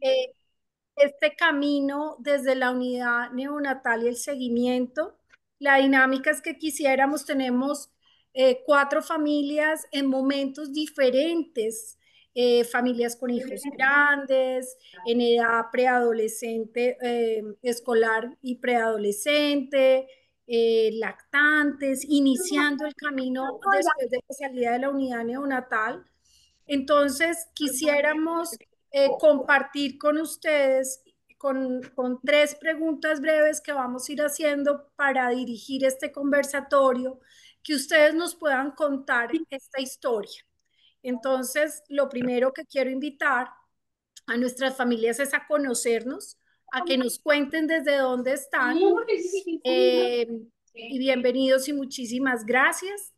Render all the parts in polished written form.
eh, este camino desde la unidad neonatal y el seguimiento. La dinámica es que quisiéramos, tenemos cuatro familias en momentos diferentes, familias con hijos grandes, en edad preadolescente, escolar y preadolescente, lactantes, iniciando el camino después de la salida de la unidad neonatal. Entonces, quisiéramos compartir con ustedes con tres preguntas breves que vamos a ir haciendo para dirigir este conversatorio, que ustedes nos puedan contar esta historia. Entonces, lo primero que quiero invitar a nuestras familias es a conocernos, a que nos cuenten desde dónde están. Y bienvenidos y muchísimas gracias.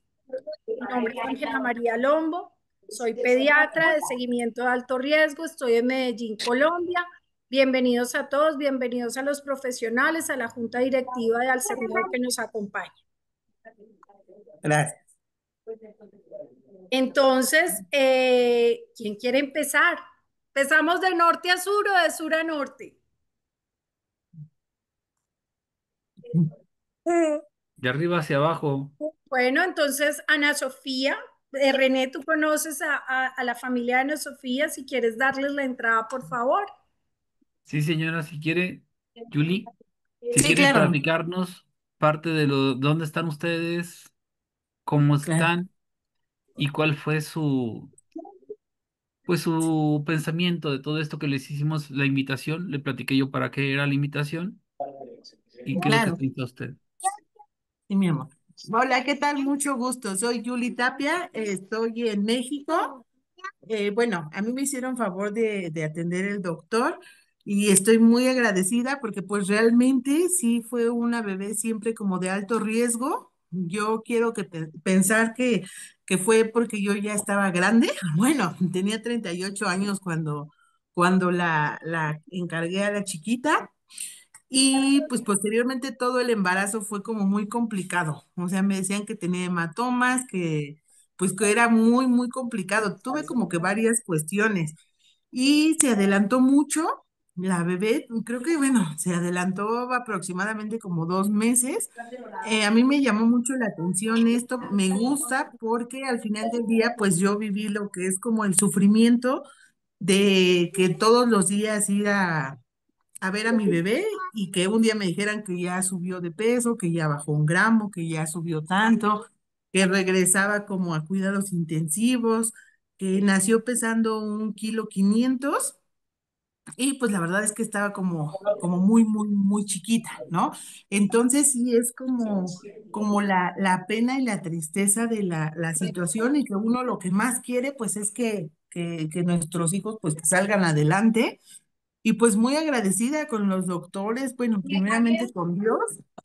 Mi nombre es Ángela María Lombo, soy pediatra de seguimiento de alto riesgo, estoy en Medellín, Colombia. Bienvenidos a todos, bienvenidos a los profesionales, a la junta directiva de Alcermed que nos acompaña. Gracias. Entonces, ¿quién quiere empezar? ¿Empezamos de norte a sur o de sur a norte? De arriba hacia abajo. Bueno, entonces, Ana Sofía, René, tú conoces a la familia de Ana Sofía, si quieres darles la entrada, por favor. Sí, señora, si quiere, Julie, si Sí, quiere claro. platicarnos parte de dónde están ustedes, cómo Claro. están y cuál fue su pensamiento de todo esto que les hicimos la invitación. Le platiqué yo para qué era la invitación y qué es lo que Claro. piensa usted. Sí, mi amor. Hola, ¿qué tal? Mucho gusto. Soy Yuli Tapia, estoy en México. Bueno, a mí me hicieron favor de atender el doctor y estoy muy agradecida porque pues realmente sí fue una bebé siempre como de alto riesgo. Yo quiero pensar que fue porque yo ya estaba grande. Bueno, tenía 38 años cuando la encargué a la chiquita. Y pues posteriormente todo el embarazo fue como muy complicado. O sea, me decían que tenía hematomas, que pues que era muy, muy complicado. Tuve como que varias cuestiones y se adelantó mucho. La bebé, creo que bueno, se adelantó aproximadamente como 2 meses. A mí me llamó mucho la atención esto, me gusta porque al final del día pues yo viví lo que es como el sufrimiento de que todos los días ir a ver a mi bebé y que un día me dijeran que ya subió de peso, que ya bajó 1 gramo, que ya subió tanto, que regresaba como a cuidados intensivos, que nació pesando 1,5 kilos y pues la verdad es que estaba como muy, muy, muy chiquita, ¿no? Entonces sí es como la pena y la tristeza de la situación y que uno lo que más quiere pues es que nuestros hijos pues que salgan adelante y pues muy agradecida con los doctores, bueno, primeramente con Dios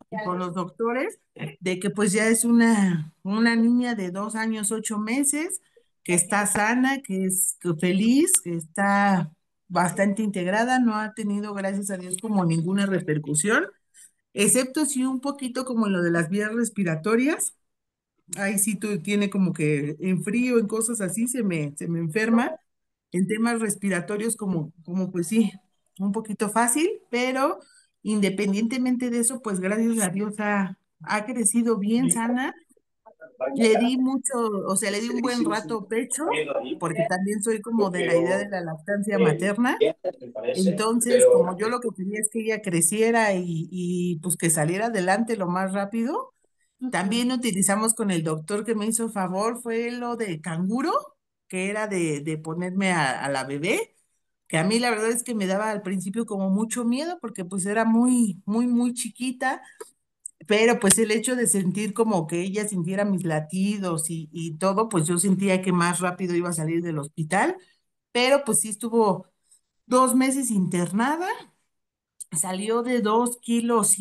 y con los doctores, de que pues ya es una niña de 2 años, 8 meses, que está sana, que es feliz, que está bastante integrada, no ha tenido, gracias a Dios, como ninguna repercusión, excepto sí un poquito como en lo de las vías respiratorias. Ahí sí tiene como que en frío, en cosas así, se me enferma en temas respiratorios como pues sí, un poquito fácil, pero independientemente de eso, pues gracias a Dios ha crecido bien sana. Le di mucho, o sea, le di un buen rato pecho, porque también soy como de la idea de la lactancia materna. Entonces, como yo lo que quería es que ella creciera y pues que saliera adelante lo más rápido, también utilizamos con el doctor que me hizo favor, fue lo de canguro, que era de ponerme a la bebé, que a mí la verdad es que me daba al principio como mucho miedo porque pues era muy, muy, muy chiquita, pero pues el hecho de sentir como que ella sintiera mis latidos y todo, pues yo sentía que más rápido iba a salir del hospital, pero pues sí estuvo 2 meses internada, salió de 2,1 kilos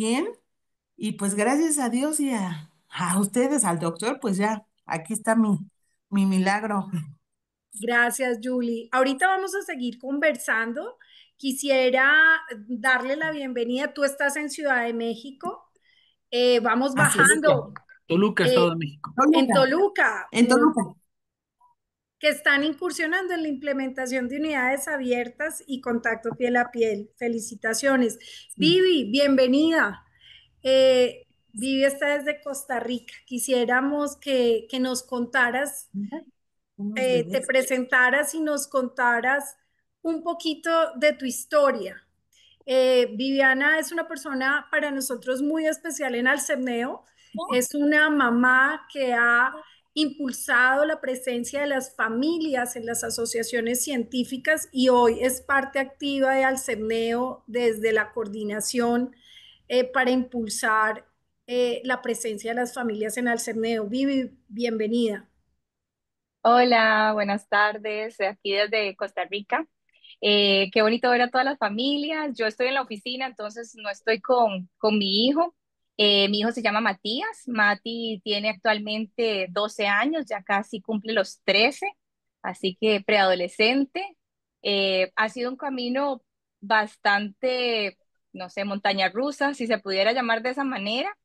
y pues gracias a Dios y a ustedes, al doctor, pues ya, aquí está mi milagro. Gracias, Julie. Ahorita vamos a seguir conversando. Quisiera darle la bienvenida. Tú estás en Ciudad de México. Vamos Así es. bajando Toluca, eh, Estado de México. en Toluca, Toluca. en Toluca. que están incursionando en la implementación de unidades abiertas y contacto piel a piel. Felicitaciones. Sí. Vivi, bienvenida. Vivi está desde Costa Rica. Quisiéramos que nos contaras, Mira, unos te bebés. presentaras y nos contaras un poquito de tu historia. Viviana es una persona para nosotros muy especial en Alcerneo. Es una mamá que ha impulsado la presencia de las familias en las asociaciones científicas y hoy es parte activa de Alcerneo desde la coordinación para impulsar la presencia de las familias en Alcerneo. Vivi, bienvenida. Hola, buenas tardes, aquí desde Costa Rica. Qué bonito ver a todas las familias. Yo estoy en la oficina, entonces no estoy con mi hijo. Mi hijo se llama Matías. Mati tiene actualmente 12 años, ya casi cumple los 13, así que preadolescente. Ha sido un camino bastante, no sé, montaña rusa, si se pudiera llamar de esa manera.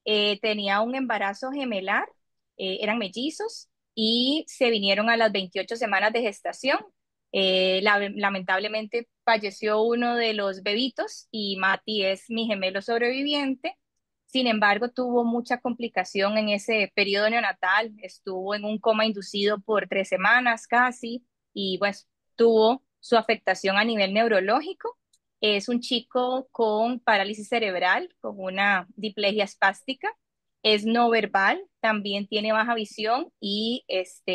Tenía un embarazo gemelar, eran mellizos y se vinieron a las 28 semanas de gestación. Lamentablemente falleció uno de los bebitos y Mati es mi gemelo sobreviviente. Sin embargo, tuvo mucha complicación en ese periodo neonatal. Estuvo en un coma inducido por 3 semanas casi y pues tuvo su afectación a nivel neurológico. Es un chico con parálisis cerebral, con una diplegia espástica. Es no verbal, también tiene baja visión y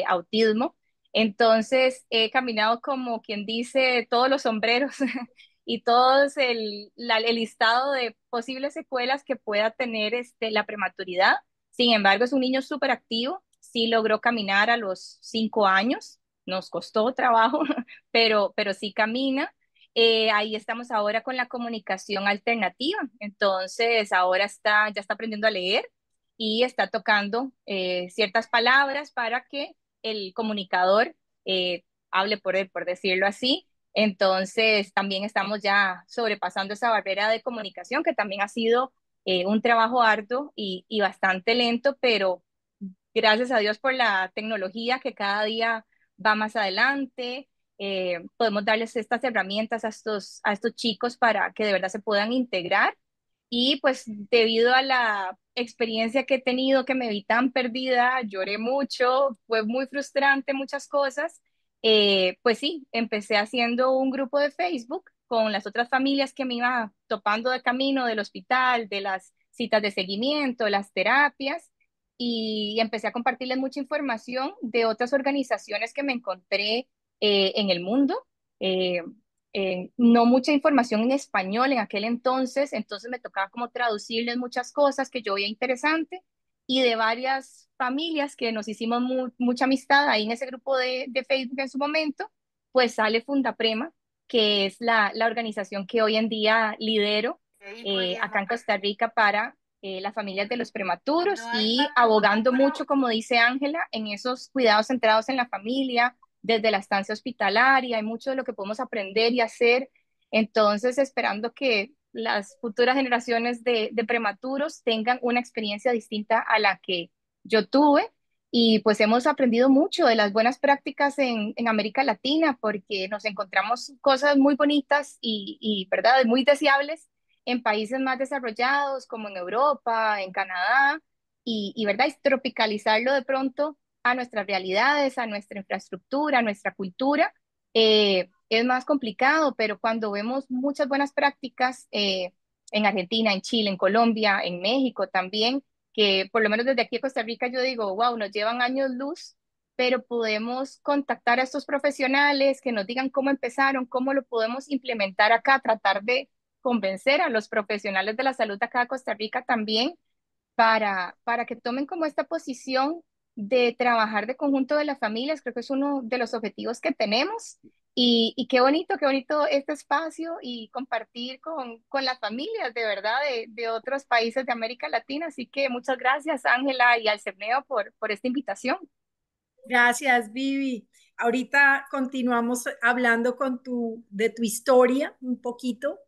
autismo. Entonces he caminado como quien dice todos los sombreros y todos el listado de posibles secuelas que pueda tener la prematuridad. Sin embargo, es un niño súper activo. Sí logró caminar a los 5 años. Nos costó trabajo, pero sí camina. Ahí estamos ahora con la comunicación alternativa. Entonces, ahora ya está aprendiendo a leer y está tocando ciertas palabras para que el comunicador hable por él, por decirlo así. Entonces, también estamos ya sobrepasando esa barrera de comunicación, que también ha sido un trabajo arduo y bastante lento, pero gracias a Dios por la tecnología que cada día va más adelante. Podemos darles estas herramientas a estos chicos para que de verdad se puedan integrar y pues debido a la experiencia que he tenido, que me vi tan perdida, lloré mucho, fue muy frustrante muchas cosas, pues sí, empecé haciendo un grupo de Facebook con las otras familias que me iba topando de camino del hospital, de las citas de seguimiento, las terapias, y empecé a compartirles mucha información de otras organizaciones que me encontré en el mundo. Eh, no mucha información en español en aquel entonces me tocaba como traducirles muchas cosas que yo veía interesante y de varias familias que nos hicimos mucha amistad ahí en ese grupo de Facebook en su momento, pues sale Fundaprema, que es la organización que hoy en día lidero acá en Costa Rica para las familias de los prematuros y abogando mucho, como dice Ángela, en esos cuidados centrados en la familia desde la estancia hospitalaria, hay mucho de lo que podemos aprender y hacer. Entonces, esperando que las futuras generaciones de prematuros tengan una experiencia distinta a la que yo tuve. Y pues hemos aprendido mucho de las buenas prácticas en América Latina porque nos encontramos cosas muy bonitas ¿verdad? Muy deseables en países más desarrollados como en Europa, en Canadá, ¿verdad? Y tropicalizarlo de pronto a nuestras realidades, a nuestra infraestructura, a nuestra cultura, es más complicado, pero cuando vemos muchas buenas prácticas en Argentina, en Chile, en Colombia, en México también, que por lo menos desde aquí a Costa Rica yo digo, wow, nos llevan años luz, pero podemos contactar a estos profesionales que nos digan cómo empezaron, cómo lo podemos implementar acá, tratar de convencer a los profesionales de la salud acá de Costa Rica también para que tomen como esta posición de trabajar de conjunto de las familias. Creo que es uno de los objetivos que tenemos. Y qué bonito este espacio y compartir con las familias de verdad de otros países de América Latina. Así que muchas gracias, Ángela y al CERNEO por esta invitación. Gracias, Vivi. Ahorita continuamos hablando de tu historia un poquito.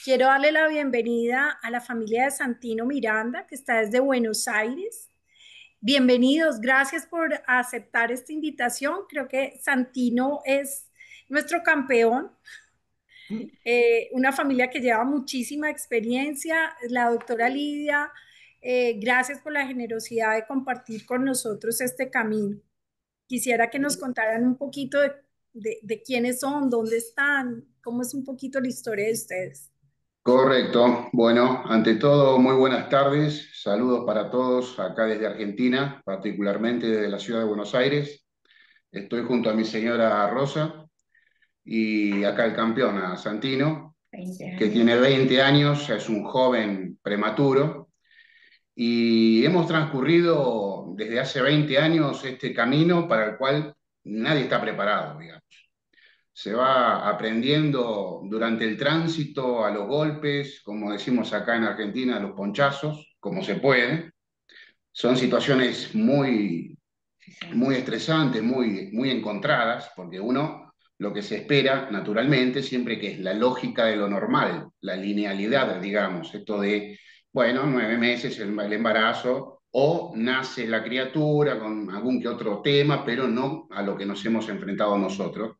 Quiero darle la bienvenida a la familia de Santino Miranda, que está desde Buenos Aires. Bienvenidos, gracias por aceptar esta invitación. Creo que Santino es nuestro campeón, una familia que lleva muchísima experiencia. La doctora Lidia, gracias por la generosidad de compartir con nosotros este camino. Quisiera que nos contaran un poquito de quiénes son, dónde están, cómo es un poquito la historia de ustedes. Correcto. Bueno, ante todo, muy buenas tardes. Saludos para todos acá desde Argentina, particularmente desde la ciudad de Buenos Aires. Estoy junto a mi señora Rosa y acá el campeón, a Santino, que tiene 20 años, es un joven prematuro. Y hemos transcurrido desde hace 20 años este camino para el cual nadie está preparado, digamos. Se va aprendiendo durante el tránsito, a los golpes, como decimos acá en Argentina, a los ponchazos, como se puede. Son situaciones muy estresantes, muy encontradas, porque uno lo que se espera, naturalmente, siempre que es la lógica de lo normal, la linealidad, digamos, esto de, bueno, 9 meses el embarazo, o nace la criatura con algún que otro tema, pero no a lo que nos hemos enfrentado nosotros,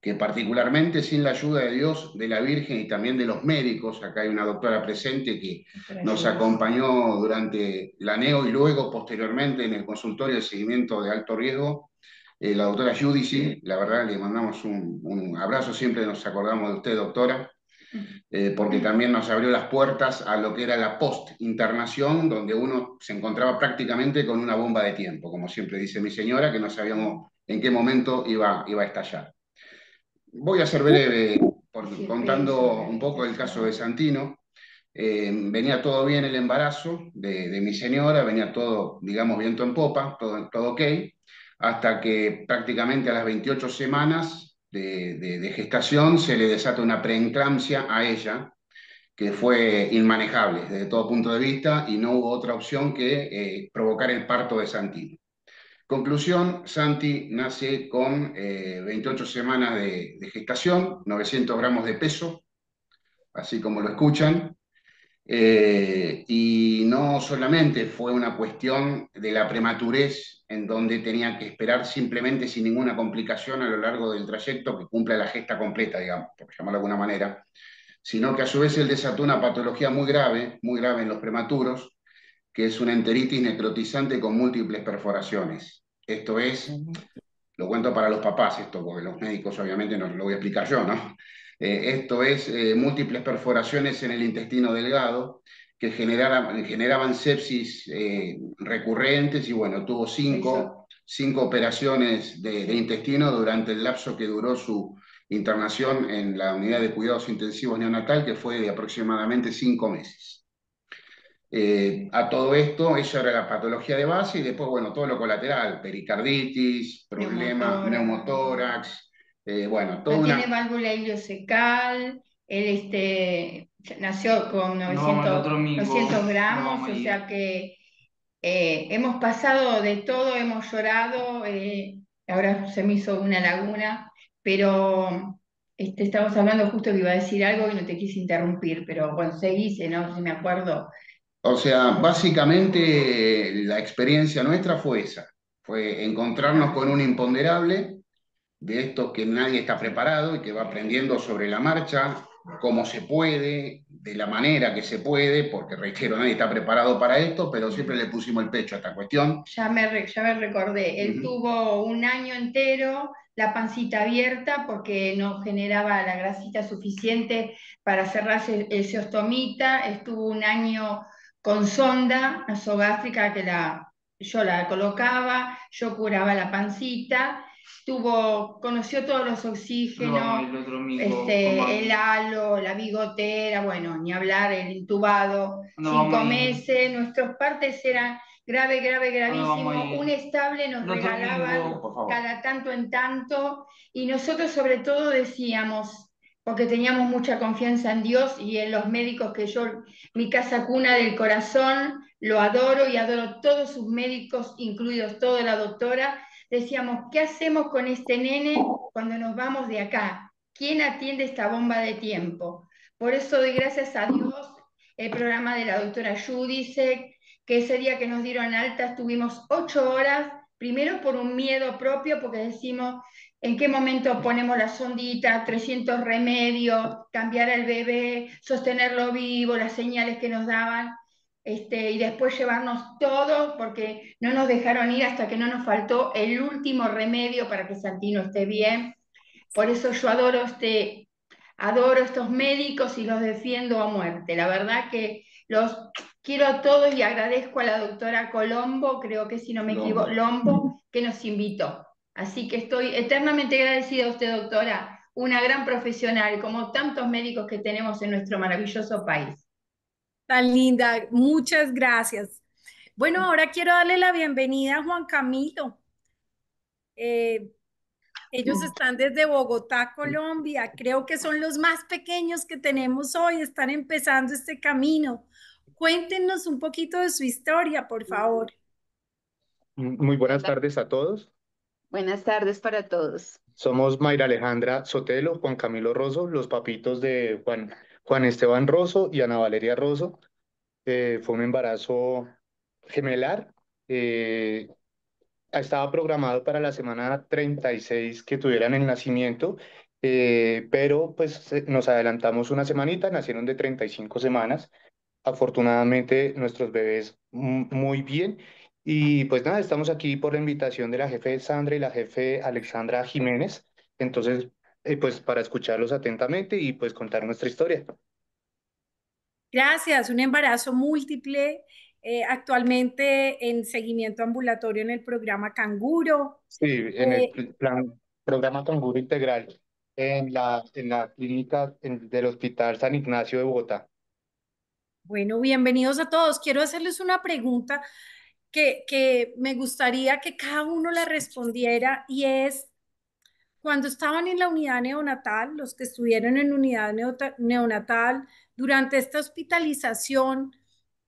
que particularmente sin la ayuda de Dios, de la Virgen y también de los médicos, acá hay una doctora presente que nos acompañó durante la NEO y luego posteriormente en el consultorio de seguimiento de alto riesgo, la doctora Judici, la verdad le mandamos un abrazo, siempre nos acordamos de usted, doctora, porque también nos abrió las puertas a lo que era la post-internación, donde uno se encontraba prácticamente con una bomba de tiempo, como siempre dice mi señora, que no sabíamos en qué momento iba a estallar. Voy a ser breve contando un poco el caso de Santino. Venía todo bien el embarazo de mi señora, venía todo, digamos, viento en popa, todo ok, hasta que prácticamente a las 28 semanas de gestación se le desata una preeclampsia a ella, que fue inmanejable desde todo punto de vista y no hubo otra opción que provocar el parto de Santino. Conclusión, Santi nace con 28 semanas de gestación, 900 gramos de peso, así como lo escuchan, y no solamente fue una cuestión de la prematurez, en donde tenía que esperar simplemente sin ninguna complicación a lo largo del trayecto que cumpla la gesta completa, digamos, por llamarlo de alguna manera, sino que a su vez él desató una patología muy grave en los prematuros, que es una enteritis necrotizante con múltiples perforaciones. Esto es, lo cuento para los papás esto, porque los médicos obviamente no lo voy a explicar yo, ¿no? Esto es múltiples perforaciones en el intestino delgado que generaban sepsis recurrentes y bueno, tuvo cinco operaciones de intestino durante el lapso que duró su internación en la unidad de cuidados intensivos neonatal, que fue de aproximadamente 5 meses. A todo esto, ella era la patología de base y después, bueno, todo lo colateral, pericarditis, problemas, neumotórax, bueno, todo no tiene válvula ileocecal, él nació con 900 gramos, o sea que hemos pasado de todo, hemos llorado, ahora se me hizo una laguna, pero estamos hablando justo que iba a decir algo y no te quise interrumpir, pero bueno, seguí, no si me acuerdo. O sea, básicamente la experiencia nuestra fue esa, fue encontrarnos con un imponderable de estos que nadie está preparado y que va aprendiendo sobre la marcha, cómo se puede, de la manera que se puede, porque reitero, nadie está preparado para esto, pero siempre le pusimos el pecho a esta cuestión. Ya me recordé, él tuvo un año entero la pancita abierta porque no generaba la grasita suficiente para cerrarse el ceostomita, estuvo un año con sonda nasogástrica que yo la colocaba, yo curaba la pancita, conoció todos los oxígenos, el halo, la bigotera, bueno, ni hablar, el intubado, 5 meses, nuestros partes eran gravísimo, un estable nos regalaban cada tanto en tanto, y nosotros sobre todo decíamos, porque teníamos mucha confianza en Dios y en los médicos mi casa cuna del corazón, lo adoro y adoro todos sus médicos, incluidos toda la doctora. Decíamos, ¿qué hacemos con este nene cuando nos vamos de acá? ¿Quién atiende esta bomba de tiempo? Por eso doy gracias a Dios el programa de la doctora Judice, que ese día que nos dieron alta estuvimos 8 horas, primero por un miedo propio, porque decimos en qué momento ponemos la sondita, 300 remedios, cambiar al bebé, sostenerlo vivo, las señales que nos daban. Y después llevarnos todo, porque no nos dejaron ir hasta que no nos faltó el último remedio para que Santino esté bien. Por eso yo adoro estos médicos y los defiendo a muerte. La verdad que los quiero a todos y agradezco a la doctora Colombo, creo que si no me equivoco, Lombo, que nos invitó. Así que estoy eternamente agradecida a usted, doctora, una gran profesional, como tantos médicos que tenemos en nuestro maravilloso país. Tan linda, muchas gracias. Bueno, ahora quiero darle la bienvenida a Juan Camilo. Eh, Ellos están desde Bogotá, Colombia. Creo que son los más pequeños que tenemos hoy. Están empezando este camino. Cuéntenos un poquito de su historia, por favor. Muy buenas tardes a todos. Buenas tardes para todos. Somos Mayra Alejandra Sotelo, Juan Camilo Rosso, los papitos de Juan Esteban Rosso y Ana Valeria Rosso. Fue un embarazo gemelar. Eh, Estaba programado para la semana 36 que tuvieran el nacimiento, pero pues nos adelantamos una semanita, nacieron de 35 semanas. Afortunadamente nuestros bebés muy bien. Y pues nada, estamos aquí por la invitación de la jefe Sandra y la jefe Alexandra Jiménez. Entonces, pues para escucharlos atentamente y pues contar nuestra historia. Gracias. Un embarazo múltiple, actualmente en seguimiento ambulatorio en el programa Canguro. Sí, en el Eh, programa Canguro Integral en la clínica del Hospital San Ignacio de Bogotá. bueno, bienvenidos a todos. Quiero hacerles una pregunta que me gustaría que cada uno la respondiera y es, cuando estaban en la unidad neonatal, los que estuvieron en unidad neonatal, durante esta hospitalización,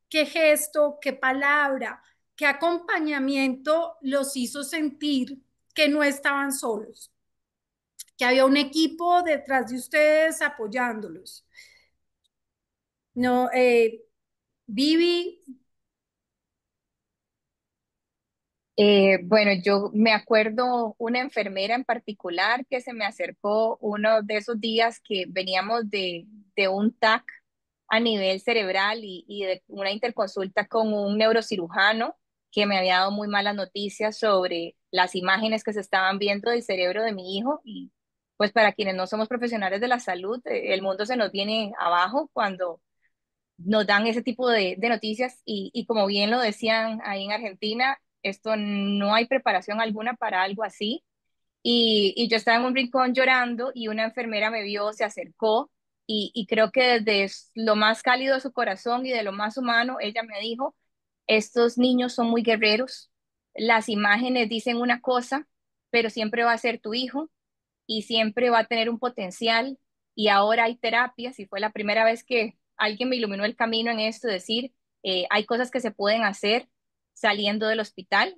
¿qué gesto, qué palabra, qué acompañamiento los hizo sentir que no estaban solos, que había un equipo detrás de ustedes apoyándolos? No, Vivi. Bueno, yo me acuerdo una enfermera en particular que se me acercó uno de esos días que veníamos de un TAC a nivel cerebral y de una interconsulta con un neurocirujano que me había dado muy malas noticias sobre las imágenes que se estaban viendo del cerebro de mi hijo. Y pues para quienes no somos profesionales de la salud, el mundo se nos viene abajo cuando nos dan ese tipo de noticias y como bien lo decían ahí en Argentina, esto no hay preparación alguna para algo así. Y yo estaba en un rincón llorando y una enfermera me vio, se acercó y creo que desde lo más cálido de su corazón y de lo más humano, ella me dijo, estos niños son muy guerreros, las imágenes dicen una cosa, pero siempre va a ser tu hijo y siempre va a tener un potencial y ahora hay terapias y fue la primera vez que alguien me iluminó el camino en esto, decir, hay cosas que se pueden hacer saliendo del hospital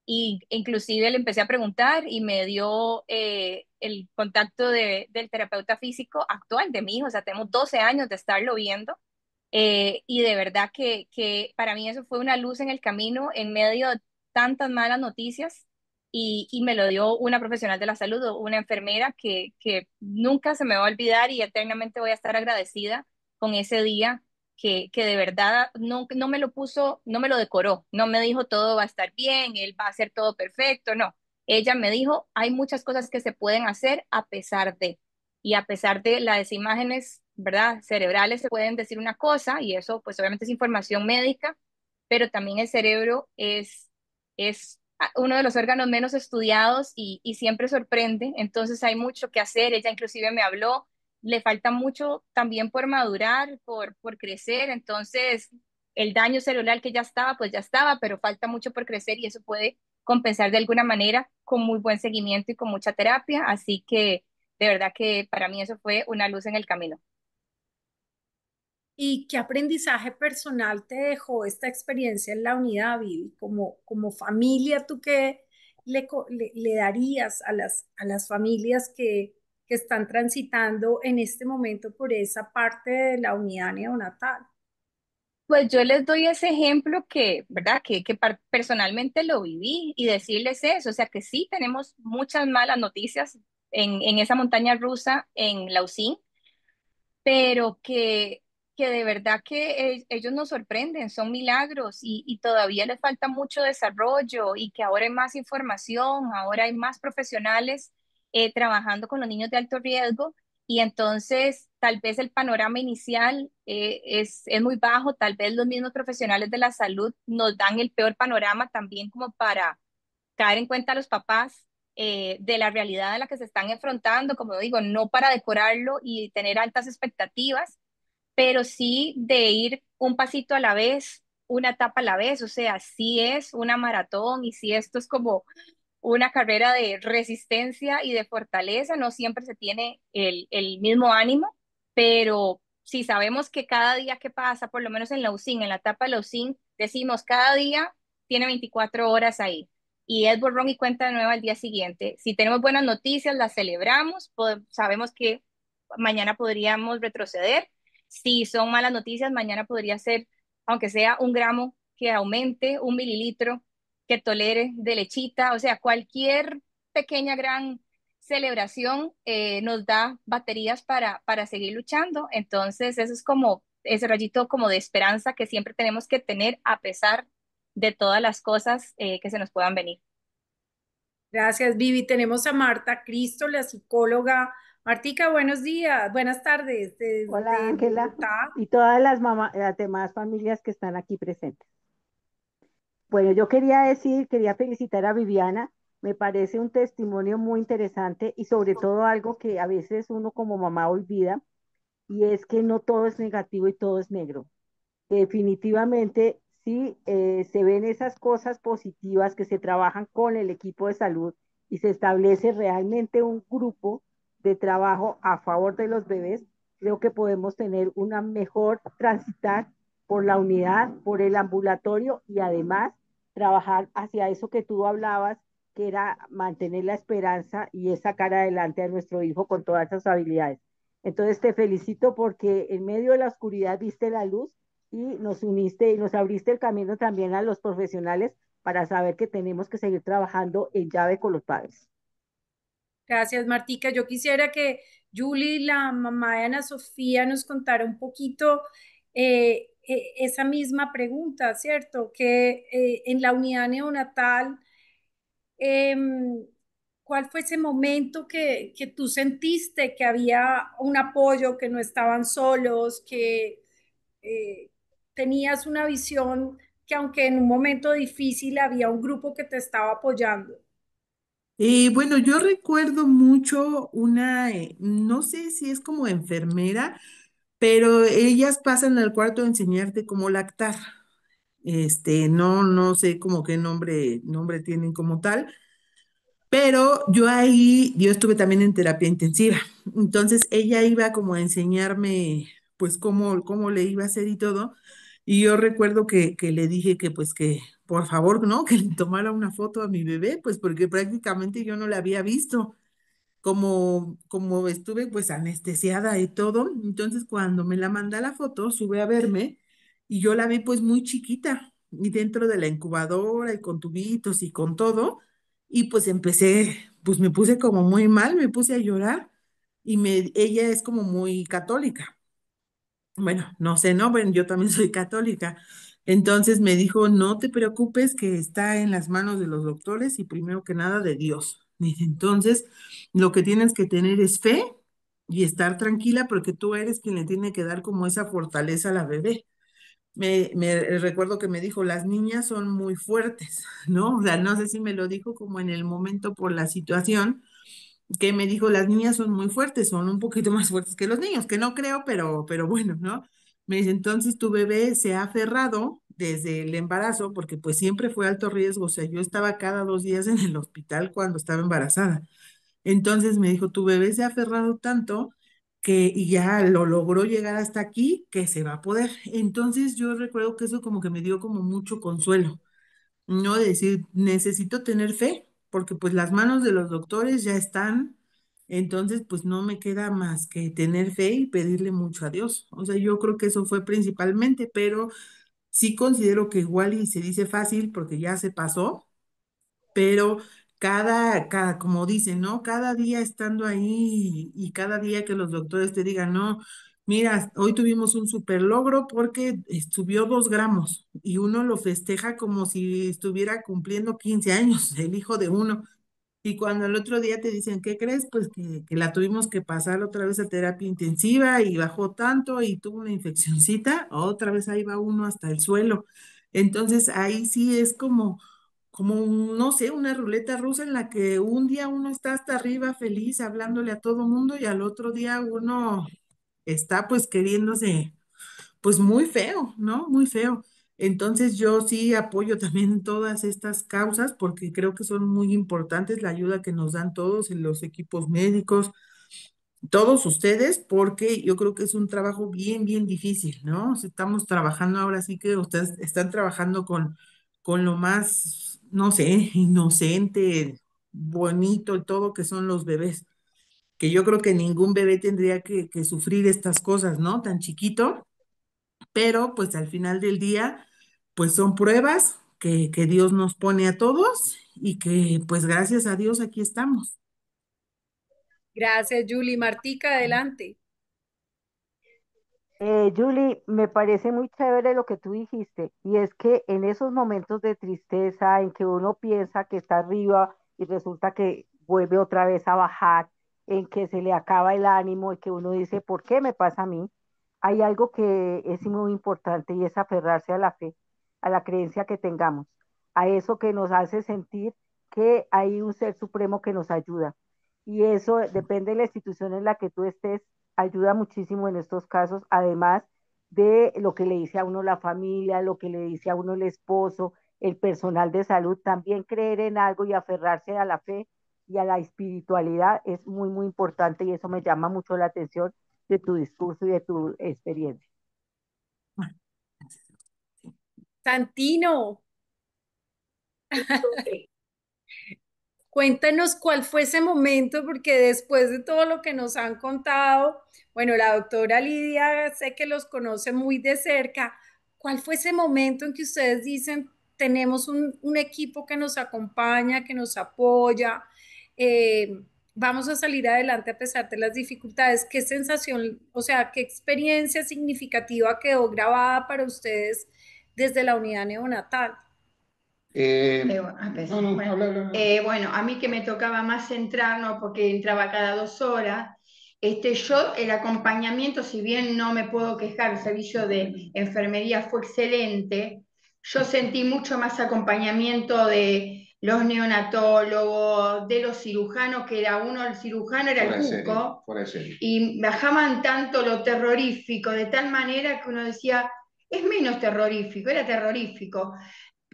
y inclusive le empecé a preguntar y me dio el contacto del terapeuta físico actual de mi hijo, o sea, tenemos 12 años de estarlo viendo. Y de verdad que para mí eso fue una luz en el camino en medio de tantas malas noticias y me lo dio una profesional de la salud, o una enfermera que nunca se me va a olvidar y eternamente voy a estar agradecida con ese día que de verdad no me lo puso, no me lo decoró, no me dijo todo va a estar bien, él va a hacer todo perfecto, no. Ella me dijo, hay muchas cosas que se pueden hacer a pesar de, y a pesar de las imágenes, ¿verdad? Cerebrales se pueden decir una cosa y eso pues obviamente es información médica, pero también el cerebro es uno de los órganos menos estudiados y siempre sorprende, entonces hay mucho que hacer, ella inclusive me habló, le falta mucho también por madurar, por crecer, entonces el daño cerebral que ya estaba, pues ya estaba, pero falta mucho por crecer y eso puede compensar de alguna manera con muy buen seguimiento y con mucha terapia, así que de verdad que para mí eso fue una luz en el camino. ¿Y qué aprendizaje personal te dejó esta experiencia en la unidad, Vivi? Como familia, ¿tú qué le darías a las familias que están transitando en este momento por esa parte de la unidad neonatal? Pues yo les doy ese ejemplo que, ¿verdad? Que personalmente lo viví y decirles eso, o sea que sí tenemos muchas malas noticias en esa montaña rusa en Lausín, pero que de verdad que ellos nos sorprenden, son milagros y todavía les falta mucho desarrollo y que ahora hay más información, ahora hay más profesionales trabajando con los niños de alto riesgo y entonces tal vez el panorama inicial es muy bajo, tal vez los mismos profesionales de la salud nos dan el peor panorama también como para caer en cuenta a los papás de la realidad a la que se están enfrentando, como digo, no para decorarlo y tener altas expectativas, pero sí de ir un pasito a la vez, una etapa a la vez, o sea, sí es una maratón y sí esto es como una carrera de resistencia y de fortaleza, no siempre se tiene el mismo ánimo, pero si sabemos que cada día que pasa, por lo menos en la UCIN, en la etapa de la UCIN, decimos cada día tiene 24 horas ahí y es borrón y cuenta de nuevo al día siguiente. Si tenemos buenas noticias, las celebramos, sabemos que mañana podríamos retroceder. Si son malas noticias, mañana podría ser, aunque sea 1 gramo que aumente, 1 mililitro que tolere de lechita, o sea, cualquier pequeña, gran celebración nos da baterías para seguir luchando. Entonces, eso es como ese rayito como de esperanza que siempre tenemos que tener a pesar de todas las cosas que se nos puedan venir. Gracias, Vivi. Tenemos a Marta Cristo, la psicóloga. Martica, buenos días, buenas tardes Hola desde Ángela Bogotá. y todas las demás familias que están aquí presentes. Bueno, yo quería felicitar a Viviana. Me parece un testimonio muy interesante y sobre todo algo que a veces uno como mamá olvida y es que no todo es negativo y todo es negro. Definitivamente, sí, se ven esas cosas positivas que se trabajan con el equipo de salud y se establece realmente un grupo de trabajo a favor de los bebés. Creo que podemos tener una mejor transitar por la unidad, por el ambulatorio y además trabajar hacia eso que tú hablabas, que era mantener la esperanza y es sacar adelante a nuestro hijo con todas esas habilidades. Entonces te felicito porque en medio de la oscuridad viste la luz y nos uniste y nos abriste el camino también a los profesionales para saber que tenemos que seguir trabajando en llave con los padres. Gracias, Martica. Yo quisiera que Julie, la mamá de Ana Sofía, nos contara un poquito esa misma pregunta, ¿cierto? Que en la unidad neonatal, em, ¿cuál fue ese momento que tú sentiste que había un apoyo, que no estaban solos, que eh, tenías una visión que aunque en un momento difícil había un grupo que te estaba apoyando? Bueno, yo recuerdo mucho no sé si es como enfermera, pero ellas pasan al cuarto a enseñarte cómo lactar. No sé como qué nombre tienen como tal, pero yo estuve también en terapia intensiva. Entonces ella iba como a enseñarme pues cómo le iba a hacer y todo. Y yo recuerdo que le dije que pues que por favor, ¿no? Que le tomara una foto a mi bebé, pues porque prácticamente yo no la había visto como estuve pues anestesiada y todo, entonces cuando me la manda la foto, sube a verme y yo la vi pues muy chiquita y dentro de la incubadora y con tubitos y con todo, y pues pues me puse como muy mal, me puse a llorar y ella es como muy católica. Bueno, no sé, no, bueno, yo también soy católica. Entonces me dijo, no te preocupes, que está en las manos de los doctores y primero que nada de Dios. Dice, entonces, lo que tienes que tener es fe y estar tranquila porque tú eres quien le tiene que dar como esa fortaleza a la bebé. Recuerdo que me dijo, las niñas son muy fuertes, ¿no? O sea, no sé si me lo dijo como en el momento por la situación que me dijo, las niñas son muy fuertes, son un poquito más fuertes que los niños, que no creo, pero bueno, ¿no? Me dice, entonces tu bebé se ha aferrado desde el embarazo, porque pues siempre fue alto riesgo, o sea, yo estaba cada 2 días en el hospital cuando estaba embarazada. Entonces me dijo, tu bebé se ha aferrado tanto y ya lo logró llegar hasta aquí, que se va a poder. Entonces yo recuerdo que eso como que me dio como mucho consuelo, no decir, necesito tener fe, porque pues las manos de los doctores ya están, entonces pues no me queda más que tener fe y pedirle mucho a Dios. O sea, yo creo que eso fue principalmente, pero Sí considero que igual y se dice fácil porque ya se pasó, pero como dicen, ¿no? Cada día estando ahí y cada día que los doctores te digan, no, mira, hoy tuvimos un super logro porque subió 2 gramos y uno lo festeja como si estuviera cumpliendo 15 años, el hijo de uno. Y cuando el otro día te dicen, ¿qué crees? Pues que la tuvimos que pasar otra vez a terapia intensiva y bajó tanto y tuvo una infeccioncita, otra vez ahí va uno hasta el suelo. Entonces ahí sí es no sé, una ruleta rusa en la que un día uno está hasta arriba feliz hablándole a todo mundo y al otro día uno está pues queriéndose pues muy feo, ¿no? Muy feo. Entonces yo sí apoyo también todas estas causas porque creo que son muy importantes la ayuda que nos dan todos en los equipos médicos, todos ustedes, porque yo creo que es un trabajo bien, bien difícil, ¿no? O sea, estamos trabajando ahora sí que ustedes están trabajando con lo más, no sé, inocente, bonito y todo que son los bebés, que yo creo que ningún bebé tendría que sufrir estas cosas, ¿no? Tan chiquito, pero pues al final del día, pues son pruebas que Dios nos pone a todos y que pues gracias a Dios aquí estamos. Gracias, Julie. Martica, adelante. Julie, me parece muy chévere lo que tú dijiste, y es que en esos momentos de tristeza en que uno piensa que está arriba y resulta que vuelve otra vez a bajar, en que se le acaba el ánimo y que uno dice, ¿por qué me pasa a mí? Hay algo que es muy importante y es aferrarse a la fe, a la creencia que tengamos, a eso que nos hace sentir que hay un ser supremo que nos ayuda. Y eso depende de la institución en la que tú estés, ayuda muchísimo en estos casos, además de lo que le dice a uno la familia, lo que le dice a uno el esposo, el personal de salud, también creer en algo y aferrarse a la fe y a la espiritualidad es muy, muy importante y eso me llama mucho la atención de tu discurso y de tu experiencia. Santino, cuéntanos cuál fue ese momento, porque después de todo lo que nos han contado, bueno, la doctora Lidia sé que los conoce muy de cerca. ¿Cuál fue ese momento en que ustedes dicen, tenemos un equipo que nos acompaña, que nos apoya, vamos a salir adelante a pesar de las dificultades? ¿Qué sensación, o sea, qué experiencia significativa quedó grabada para ustedes desde la unidad neonatal? No, no, habla, habla, habla. Bueno, a mí que me tocaba más centrar, ¿no? Porque entraba cada 2 horas. Yo, el acompañamiento, si bien no me puedo quejar, el servicio de enfermería fue excelente, yo sentí mucho más acompañamiento de los neonatólogos, de los cirujanos, que era uno, el cirujano era Fuera de el serie, cuco, fuera de serie. y bajaban tanto lo terrorífico, de tal manera que uno decía, es menos terrorífico, era terrorífico.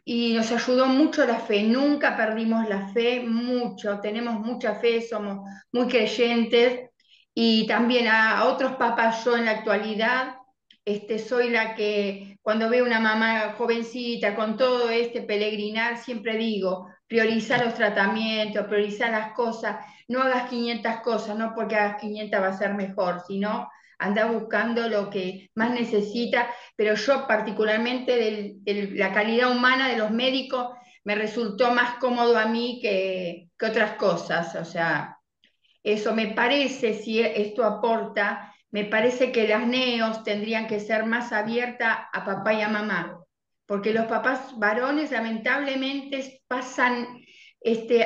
Y nos ayudó mucho la fe, nunca perdimos la fe, mucho, tenemos mucha fe, somos muy creyentes. Y también a otros papás, yo en la actualidad, soy la que cuando veo una mamá jovencita con todo este peregrinar, siempre digo, prioriza los tratamientos, prioriza las cosas, no hagas 500 cosas, no porque hagas 500 va a ser mejor, sino anda buscando lo que más necesita, pero yo particularmente de la calidad humana de los médicos me resultó más cómodo a mí que otras cosas, o sea, eso me parece, si esto aporta, me parece que las neos tendrían que ser más abiertas a papá y a mamá, porque los papás varones lamentablemente pasan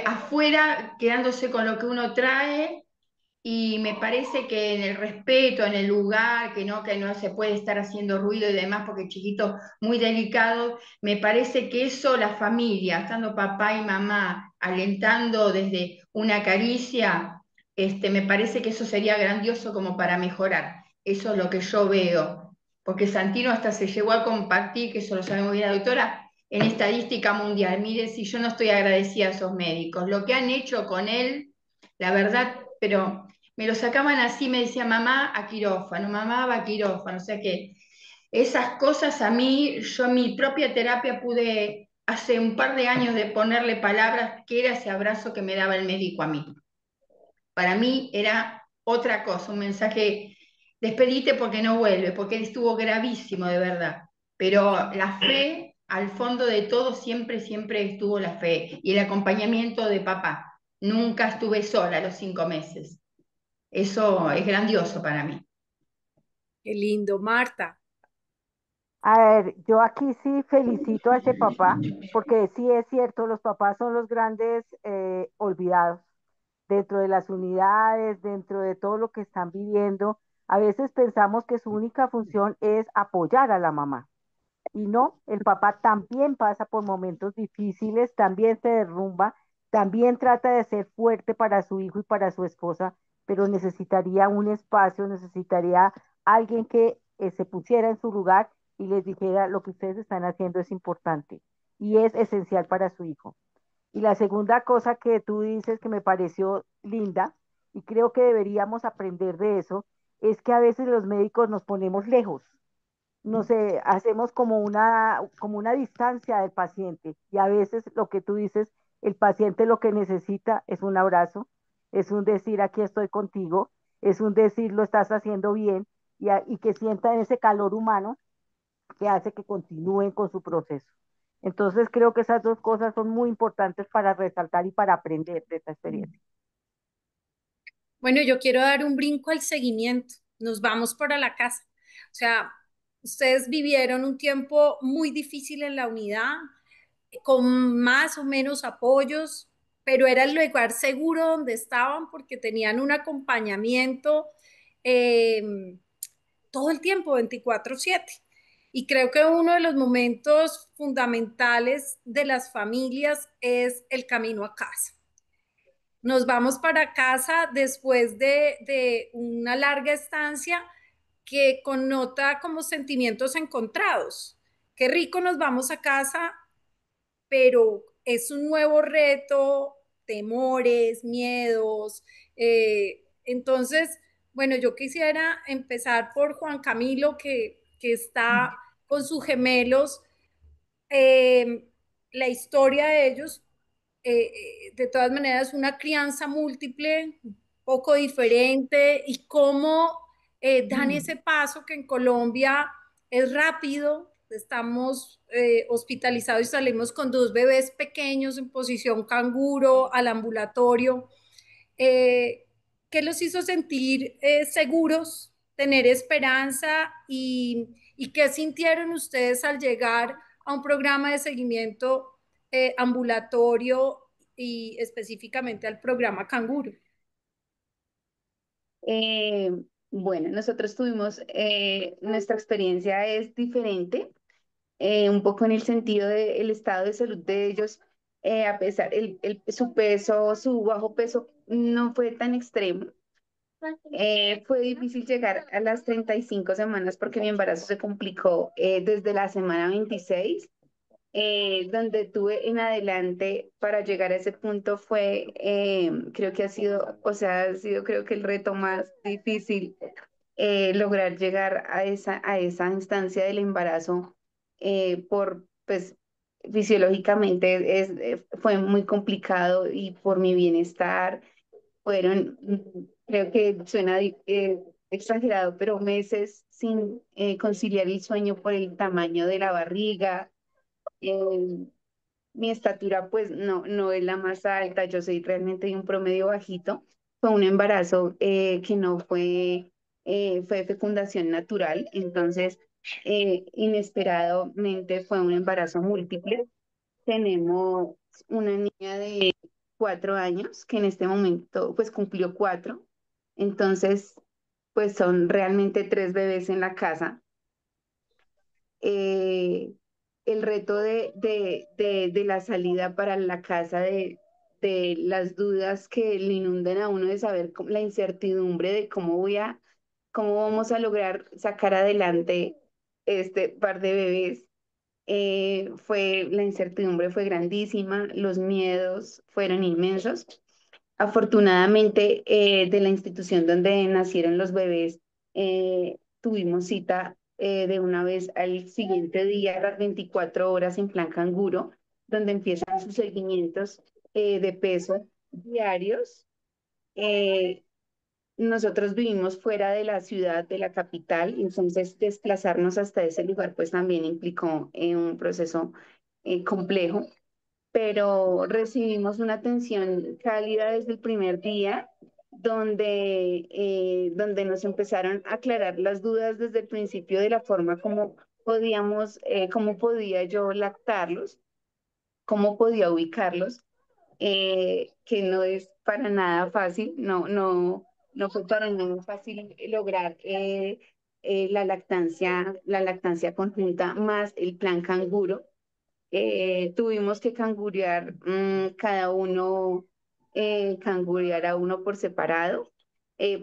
afuera quedándose con lo que uno trae y me parece que en el respeto, en el lugar, que no se puede estar haciendo ruido y demás, porque chiquito muy delicado, me parece que eso la familia, estando papá y mamá, alentando desde una caricia, me parece que eso sería grandioso como para mejorar. Eso es lo que yo veo, porque Santino hasta se llegó a compartir, que eso lo sabe muy bien la doctora, en estadística mundial. Mire, si yo no estoy agradecida a esos médicos, lo que han hecho con él, la verdad, pero me lo sacaban así, me decía mamá a quirófano, mamá va a quirófano, o sea que esas cosas a mí, yo en mi propia terapia pude hace un par de años de ponerle palabras que era ese abrazo que me daba el médico a mí. Para mí era otra cosa, un mensaje, despedite porque no vuelve, porque él estuvo gravísimo de verdad, pero la fe, al fondo de todo, siempre, siempre estuvo la fe y el acompañamiento de papá. Nunca estuve sola los 5 meses. Eso es grandioso para mí. Qué lindo, Marta. A ver, yo aquí sí felicito a ese papá, porque sí es cierto, los papás son los grandes olvidados dentro de las unidades, dentro de todo lo que están viviendo. A veces pensamos que su única función es apoyar a la mamá. Y no, el papá también pasa por momentos difíciles, también se derrumba, también trata de ser fuerte para su hijo y para su esposa, pero necesitaría un espacio, necesitaría alguien que se pusiera en su lugar y les dijera lo que ustedes están haciendo es importante y es esencial para su hijo. Y la segunda cosa que tú dices que me pareció linda y creo que deberíamos aprender de eso es que a veces los médicos nos ponemos lejos, no sé, hacemos como una distancia del paciente y a veces lo que tú dices, el paciente lo que necesita es un abrazo, es un decir aquí estoy contigo, es un decir lo estás haciendo bien y que sientan ese calor humano que hace que continúen con su proceso. Entonces creo que esas dos cosas son muy importantes para resaltar y para aprender de esta experiencia. Bueno, yo quiero dar un brinco al seguimiento. Nos vamos para la casa. O sea, ustedes vivieron un tiempo muy difícil en la unidad, con más o menos apoyos, pero era el lugar seguro donde estaban porque tenían un acompañamiento eh, todo el tiempo, 24/7. Y creo que uno de los momentos fundamentales de las familias es el camino a casa. Nos vamos para casa después de una larga estancia que connota como sentimientos encontrados. Qué rico nos vamos a casa, pero es un nuevo reto, temores, miedos. Entonces, bueno, yo quisiera empezar por Juan Camilo, que está con sus gemelos, eh, la historia de ellos, de todas maneras, una crianza múltiple, un poco diferente, y cómo dan ese paso que en Colombia es rápido. Estamos hospitalizados y salimos con 2 bebés pequeños en posición canguro al ambulatorio. Eh, ¿Qué los hizo sentir seguros, tener esperanza y qué sintieron ustedes al llegar a un programa de seguimiento ambulatorio y específicamente al programa Canguro? Eh, bueno, nosotros tuvimos, nuestra experiencia es diferente, un poco en el sentido del estado de salud de ellos, a pesar, su peso, su bajo peso no fue tan extremo. Fue difícil llegar a las 35 semanas porque mi embarazo se complicó desde la semana 26, donde tuve en adelante para llegar a ese punto fue, creo que ha sido, o sea, ha sido creo que el reto más difícil, lograr llegar a esa instancia del embarazo, pues, fisiológicamente fue muy complicado y por mi bienestar fueron, creo que suena exagerado, pero meses sin conciliar el sueño por el tamaño de la barriga. eh, Mi estatura pues no es la más alta, yo soy realmente de un promedio bajito. Fue un embarazo que no fue fecundación natural, entonces inesperadamente fue un embarazo múltiple. Tenemos una niña de 4 años que en este momento pues cumplió 4, entonces pues son realmente 3 bebés en la casa. eh, el reto de la salida para la casa, de las dudas que le inunden a uno, de saber la incertidumbre de cómo vamos a lograr sacar adelante este par de bebés. La incertidumbre fue grandísima, los miedos fueron inmensos. Afortunadamente, de la institución donde nacieron los bebés, tuvimos cita de una vez al siguiente día, a las 24 horas en plan canguro, donde empiezan sus seguimientos de peso diarios. nosotros vivimos fuera de la ciudad, de la capital, entonces desplazarnos hasta ese lugar pues también implicó un proceso complejo, pero recibimos una atención cálida desde el primer día, donde nos empezaron a aclarar las dudas desde el principio de la forma como podíamos, cómo podía yo lactarlos, cómo podía ubicarlos, que no es para nada fácil, no fue para nada fácil lograr la lactancia conjunta más el plan canguro. Tuvimos que cangurear cada uno, cangurear a uno por separado.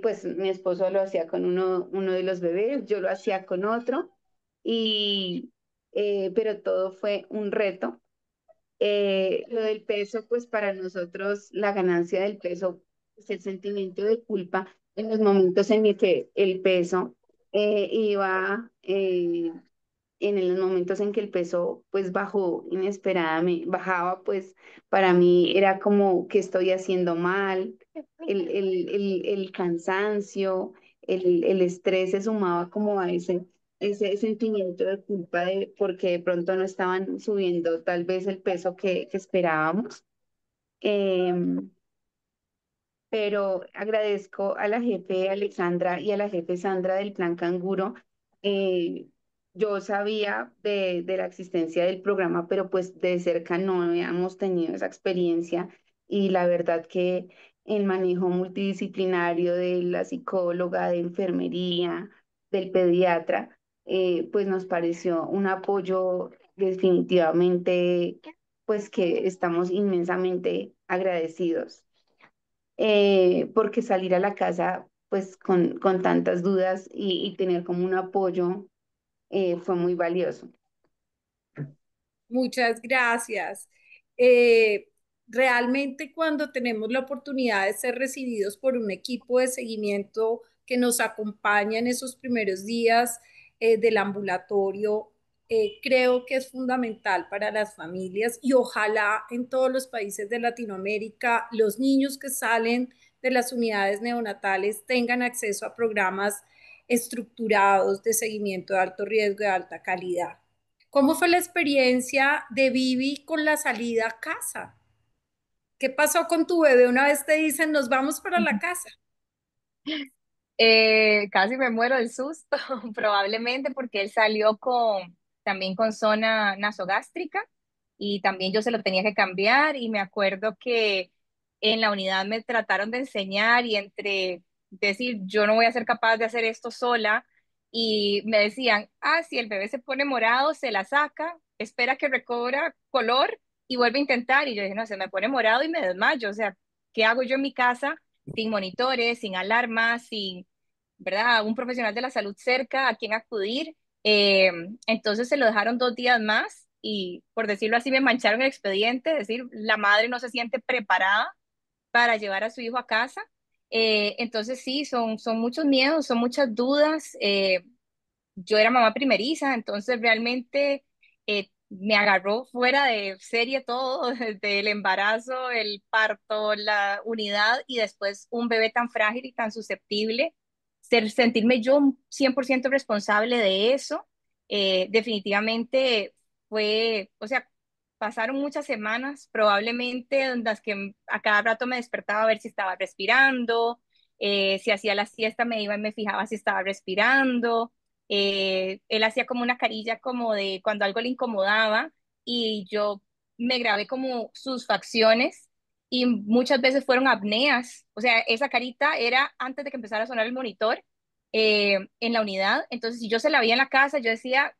Pues mi esposo lo hacía con uno de los bebés, yo lo hacía con otro, y, pero todo fue un reto. Lo del peso, pues para nosotros la ganancia del peso es el sentimiento de culpa en los momentos en el que el peso iba en los momentos en que el peso pues bajó inesperadamente, bajaba, pues para mí era como que estoy haciendo mal, el cansancio, el estrés se sumaba como a ese sentimiento de culpa de porque de pronto no estaban subiendo tal vez el peso que esperábamos. Em, pero agradezco a la jefe Alexandra y a la jefe Sandra del Plan Canguro. Eh, yo sabía de la existencia del programa, pero pues de cerca no habíamos tenido esa experiencia, y la verdad que el manejo multidisciplinario de la psicóloga, de enfermería, del pediatra, pues nos pareció un apoyo definitivamente, pues que estamos inmensamente agradecidos, porque salir a la casa pues con tantas dudas y tener como un apoyo fue muy valioso. Muchas gracias. Eh, Realmente cuando tenemos la oportunidad de ser recibidos por un equipo de seguimiento que nos acompaña en esos primeros días del ambulatorio, creo que es fundamental para las familias y ojalá en todos los países de Latinoamérica los niños que salen de las unidades neonatales tengan acceso a programas estructurados de seguimiento de alto riesgo y de alta calidad. ¿Cómo fue la experiencia de Vivi con la salida a casa? ¿Qué pasó con tu bebé una vez te dicen nos vamos para la casa? Casi me muero del susto, probablemente porque él salió también con zona nasogástrica y también yo se lo tenía que cambiar y me acuerdo que en la unidad me trataron de enseñar y entre decir yo no voy a ser capaz de hacer esto sola y me decían, si el bebé se pone morado, se la saca, espera que recobra color y vuelve a intentar y yo dije, no, se me pone morado y me desmayo, o sea, ¿qué hago yo en mi casa? Sin monitores, sin alarmas, sin, ¿verdad? Un profesional de la salud cerca a quien acudir. Entonces se lo dejaron 2 días más y, por decirlo así, me mancharon el expediente, es decir, la madre no se siente preparada para llevar a su hijo a casa. Entonces sí, son muchos miedos, son muchas dudas. Yo era mamá primeriza, entonces realmente me agarró fuera de serie todo, desde el embarazo, el parto, la unidad y después un bebé tan frágil y tan susceptible. Sentirme yo 100% responsable de eso, definitivamente fue, o sea, pasaron muchas semanas, probablemente en las que a cada rato me despertaba a ver si estaba respirando, si hacía la siesta me iba y me fijaba si estaba respirando. Él hacía como una carilla como de cuando algo le incomodaba y yo me grabé como sus facciones y muchas veces fueron apneas. O sea, esa carita era antes de que empezara a sonar el monitor en la unidad. Entonces, si yo se la veía en la casa, yo decía,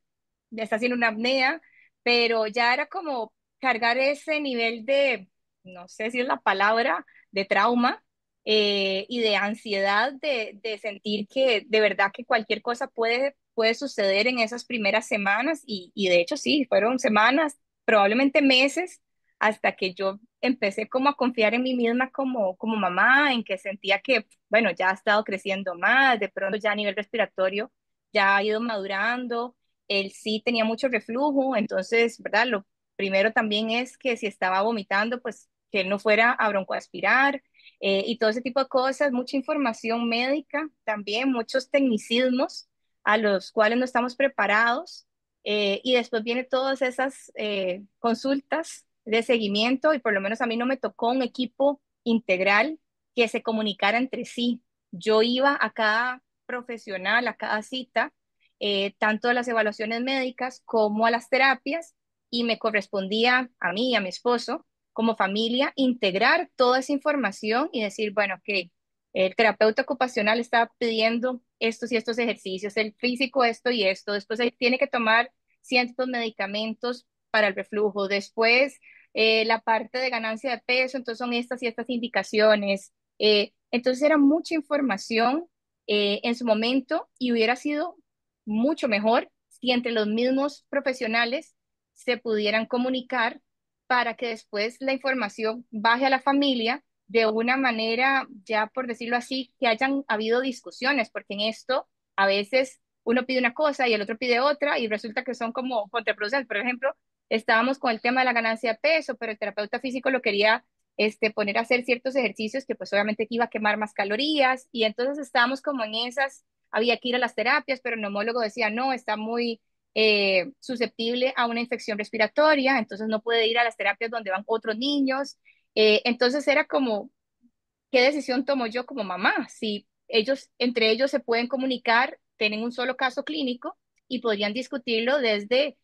ya está haciendo una apnea, pero ya era como cargar ese nivel de, no sé si es la palabra, de trauma y de ansiedad de sentir que de verdad que cualquier cosa puede suceder en esas primeras semanas y de hecho sí, fueron semanas, probablemente meses, hasta que yo empecé como a confiar en mí misma como mamá, en que sentía que, bueno, ya ha estado creciendo más, de pronto ya a nivel respiratorio ya ha ido madurando, él sí tenía mucho reflujo, entonces, ¿verdad? Lo primero también es que si estaba vomitando, pues que él no fuera a broncoaspirar. y todo ese tipo de cosas, mucha información médica también, muchos tecnicismos a los cuales no estamos preparados. Y después vienen todas esas consultas de seguimiento y por lo menos a mí no me tocó un equipo integral que se comunicara entre sí. Yo iba a cada profesional, a cada cita, tanto a las evaluaciones médicas como a las terapias, y me correspondía a mí y a mi esposo como familia integrar toda esa información y decir, bueno, que el terapeuta ocupacional está pidiendo estos y estos ejercicios, el físico esto y esto, después ahí tiene que tomar ciertos medicamentos para el reflujo, después la parte de ganancia de peso, entonces son estas y estas indicaciones. Entonces era mucha información en su momento y hubiera sido mucho mejor si entre los mismos profesionales se pudieran comunicar para que después la información baje a la familia de una manera, ya por decirlo así, que hayan habido discusiones, porque en esto a veces uno pide una cosa y el otro pide otra y resulta que son como contraproducentes. Por ejemplo, estábamos con el tema de la ganancia de peso, pero el terapeuta físico lo quería poner a hacer ciertos ejercicios que pues obviamente iba a quemar más calorías y entonces estábamos como en esas, había que ir a las terapias, pero el neumólogo decía, no, está muy susceptible a una infección respiratoria, entonces no puede ir a las terapias donde van otros niños. Entonces era como, ¿qué decisión tomo yo como mamá? Si ellos, entre ellos se pueden comunicar, tienen un solo caso clínico y podrían discutirlo desde,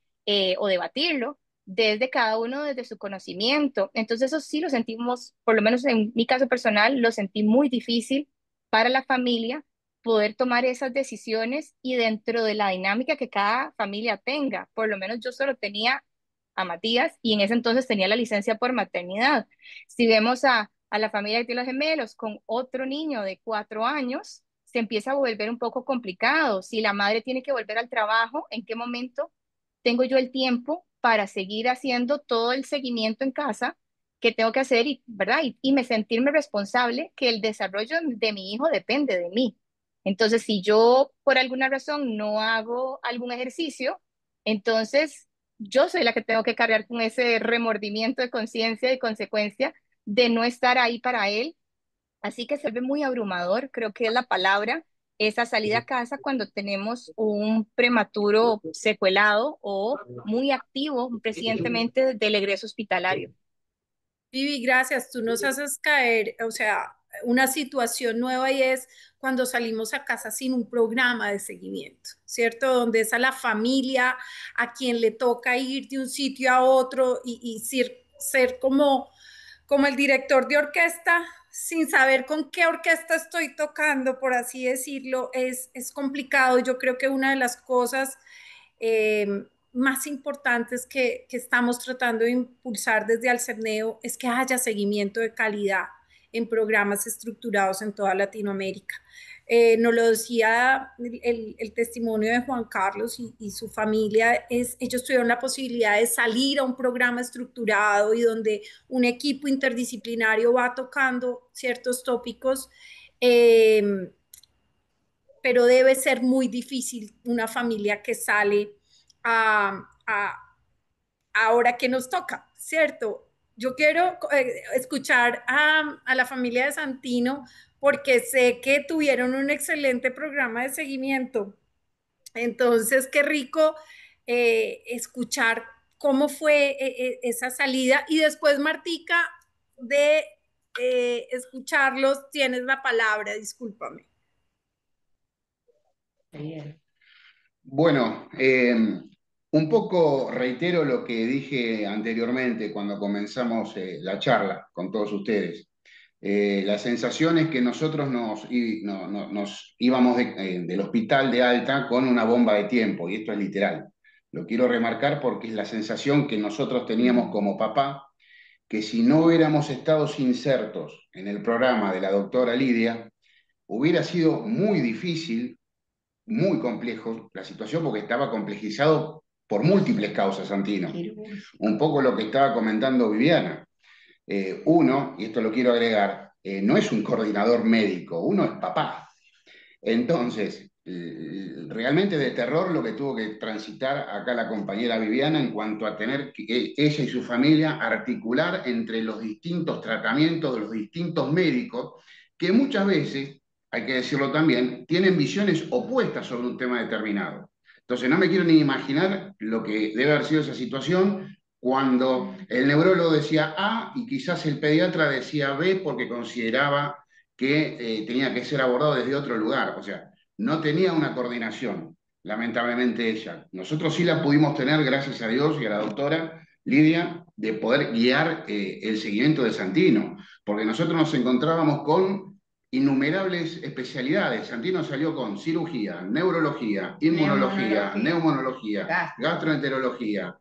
o debatirlo desde cada uno, desde su conocimiento. Entonces eso sí lo sentimos, por lo menos en mi caso personal, lo sentí muy difícil para la familia poder tomar esas decisiones y dentro de la dinámica que cada familia tenga. Por lo menos yo solo tenía a Matías y en ese entonces tenía la licencia por maternidad. Si vemos a la familia que tiene los gemelos con otro niño de 4 años, se empieza a volver un poco complicado. Si la madre tiene que volver al trabajo, ¿en qué momento tengo yo el tiempo para seguir haciendo todo el seguimiento en casa que tengo que hacer y, ¿verdad? Y me sentirme responsable que el desarrollo de mi hijo depende de mí. Entonces, si yo por alguna razón no hago algún ejercicio, entonces yo soy la que tengo que cargar con ese remordimiento de conciencia y consecuencia de no estar ahí para él. Así que se vuelve muy abrumador, creo que es la palabra, esa salida a casa cuando tenemos un prematuro secuelado o muy activo recientemente del egreso hospitalario. Vivi, gracias. Tú nos haces caer, o sea, una situación nueva y es cuando salimos a casa sin un programa de seguimiento, ¿cierto? Donde es a la familia a quien le toca ir de un sitio a otro y ser como el director de orquesta sin saber con qué orquesta estoy tocando, por así decirlo, es complicado. Yo creo que una de las cosas eh, más importantes que estamos tratando de impulsar desde Alcerneo es que haya seguimiento de calidad en programas estructurados en toda Latinoamérica. Nos lo decía el testimonio de Juan Carlos y su familia, ellos tuvieron la posibilidad de salir a un programa estructurado y donde un equipo interdisciplinario va tocando ciertos tópicos, pero debe ser muy difícil una familia que sale a ahora que nos toca, ¿cierto? Yo quiero escuchar a la familia de Santino porque sé que tuvieron un excelente programa de seguimiento. Entonces, qué rico escuchar cómo fue esa salida. Y después, Martica, de escucharlos, tienes la palabra, discúlpame. Bueno, un poco reitero lo que dije anteriormente cuando comenzamos la charla con todos ustedes. La sensación es que nosotros nos íbamos del hospital de alta con una bomba de tiempo, y esto es literal. Lo quiero remarcar porque es la sensación que nosotros teníamos como papá, que si no hubiéramos estado insertos en el programa de la doctora Lidia, hubiera sido muy difícil, muy complejo la situación porque estaba complejizado por múltiples causas, Santino. Un poco lo que estaba comentando Viviana. Uno, y esto lo quiero agregar, no es un coordinador médico, uno es papá. Entonces, realmente de terror lo que tuvo que transitar acá la compañera Viviana en cuanto a tener que ella y su familia articular entre los distintos tratamientos de los distintos médicos, que muchas veces, hay que decirlo también, tienen visiones opuestas sobre un tema determinado. Entonces no me quiero ni imaginar lo que debe haber sido esa situación cuando el neurólogo decía A y quizás el pediatra decía B porque consideraba que tenía que ser abordado desde otro lugar. O sea, no tenía una coordinación, lamentablemente ella. Nosotros sí la pudimos tener, gracias a Dios y a la doctora Lidia, de poder guiar el seguimiento de Santino, porque nosotros nos encontrábamos con innumerables especialidades. Santino salió con cirugía, neurología, inmunología, neumonología, gastroenterología,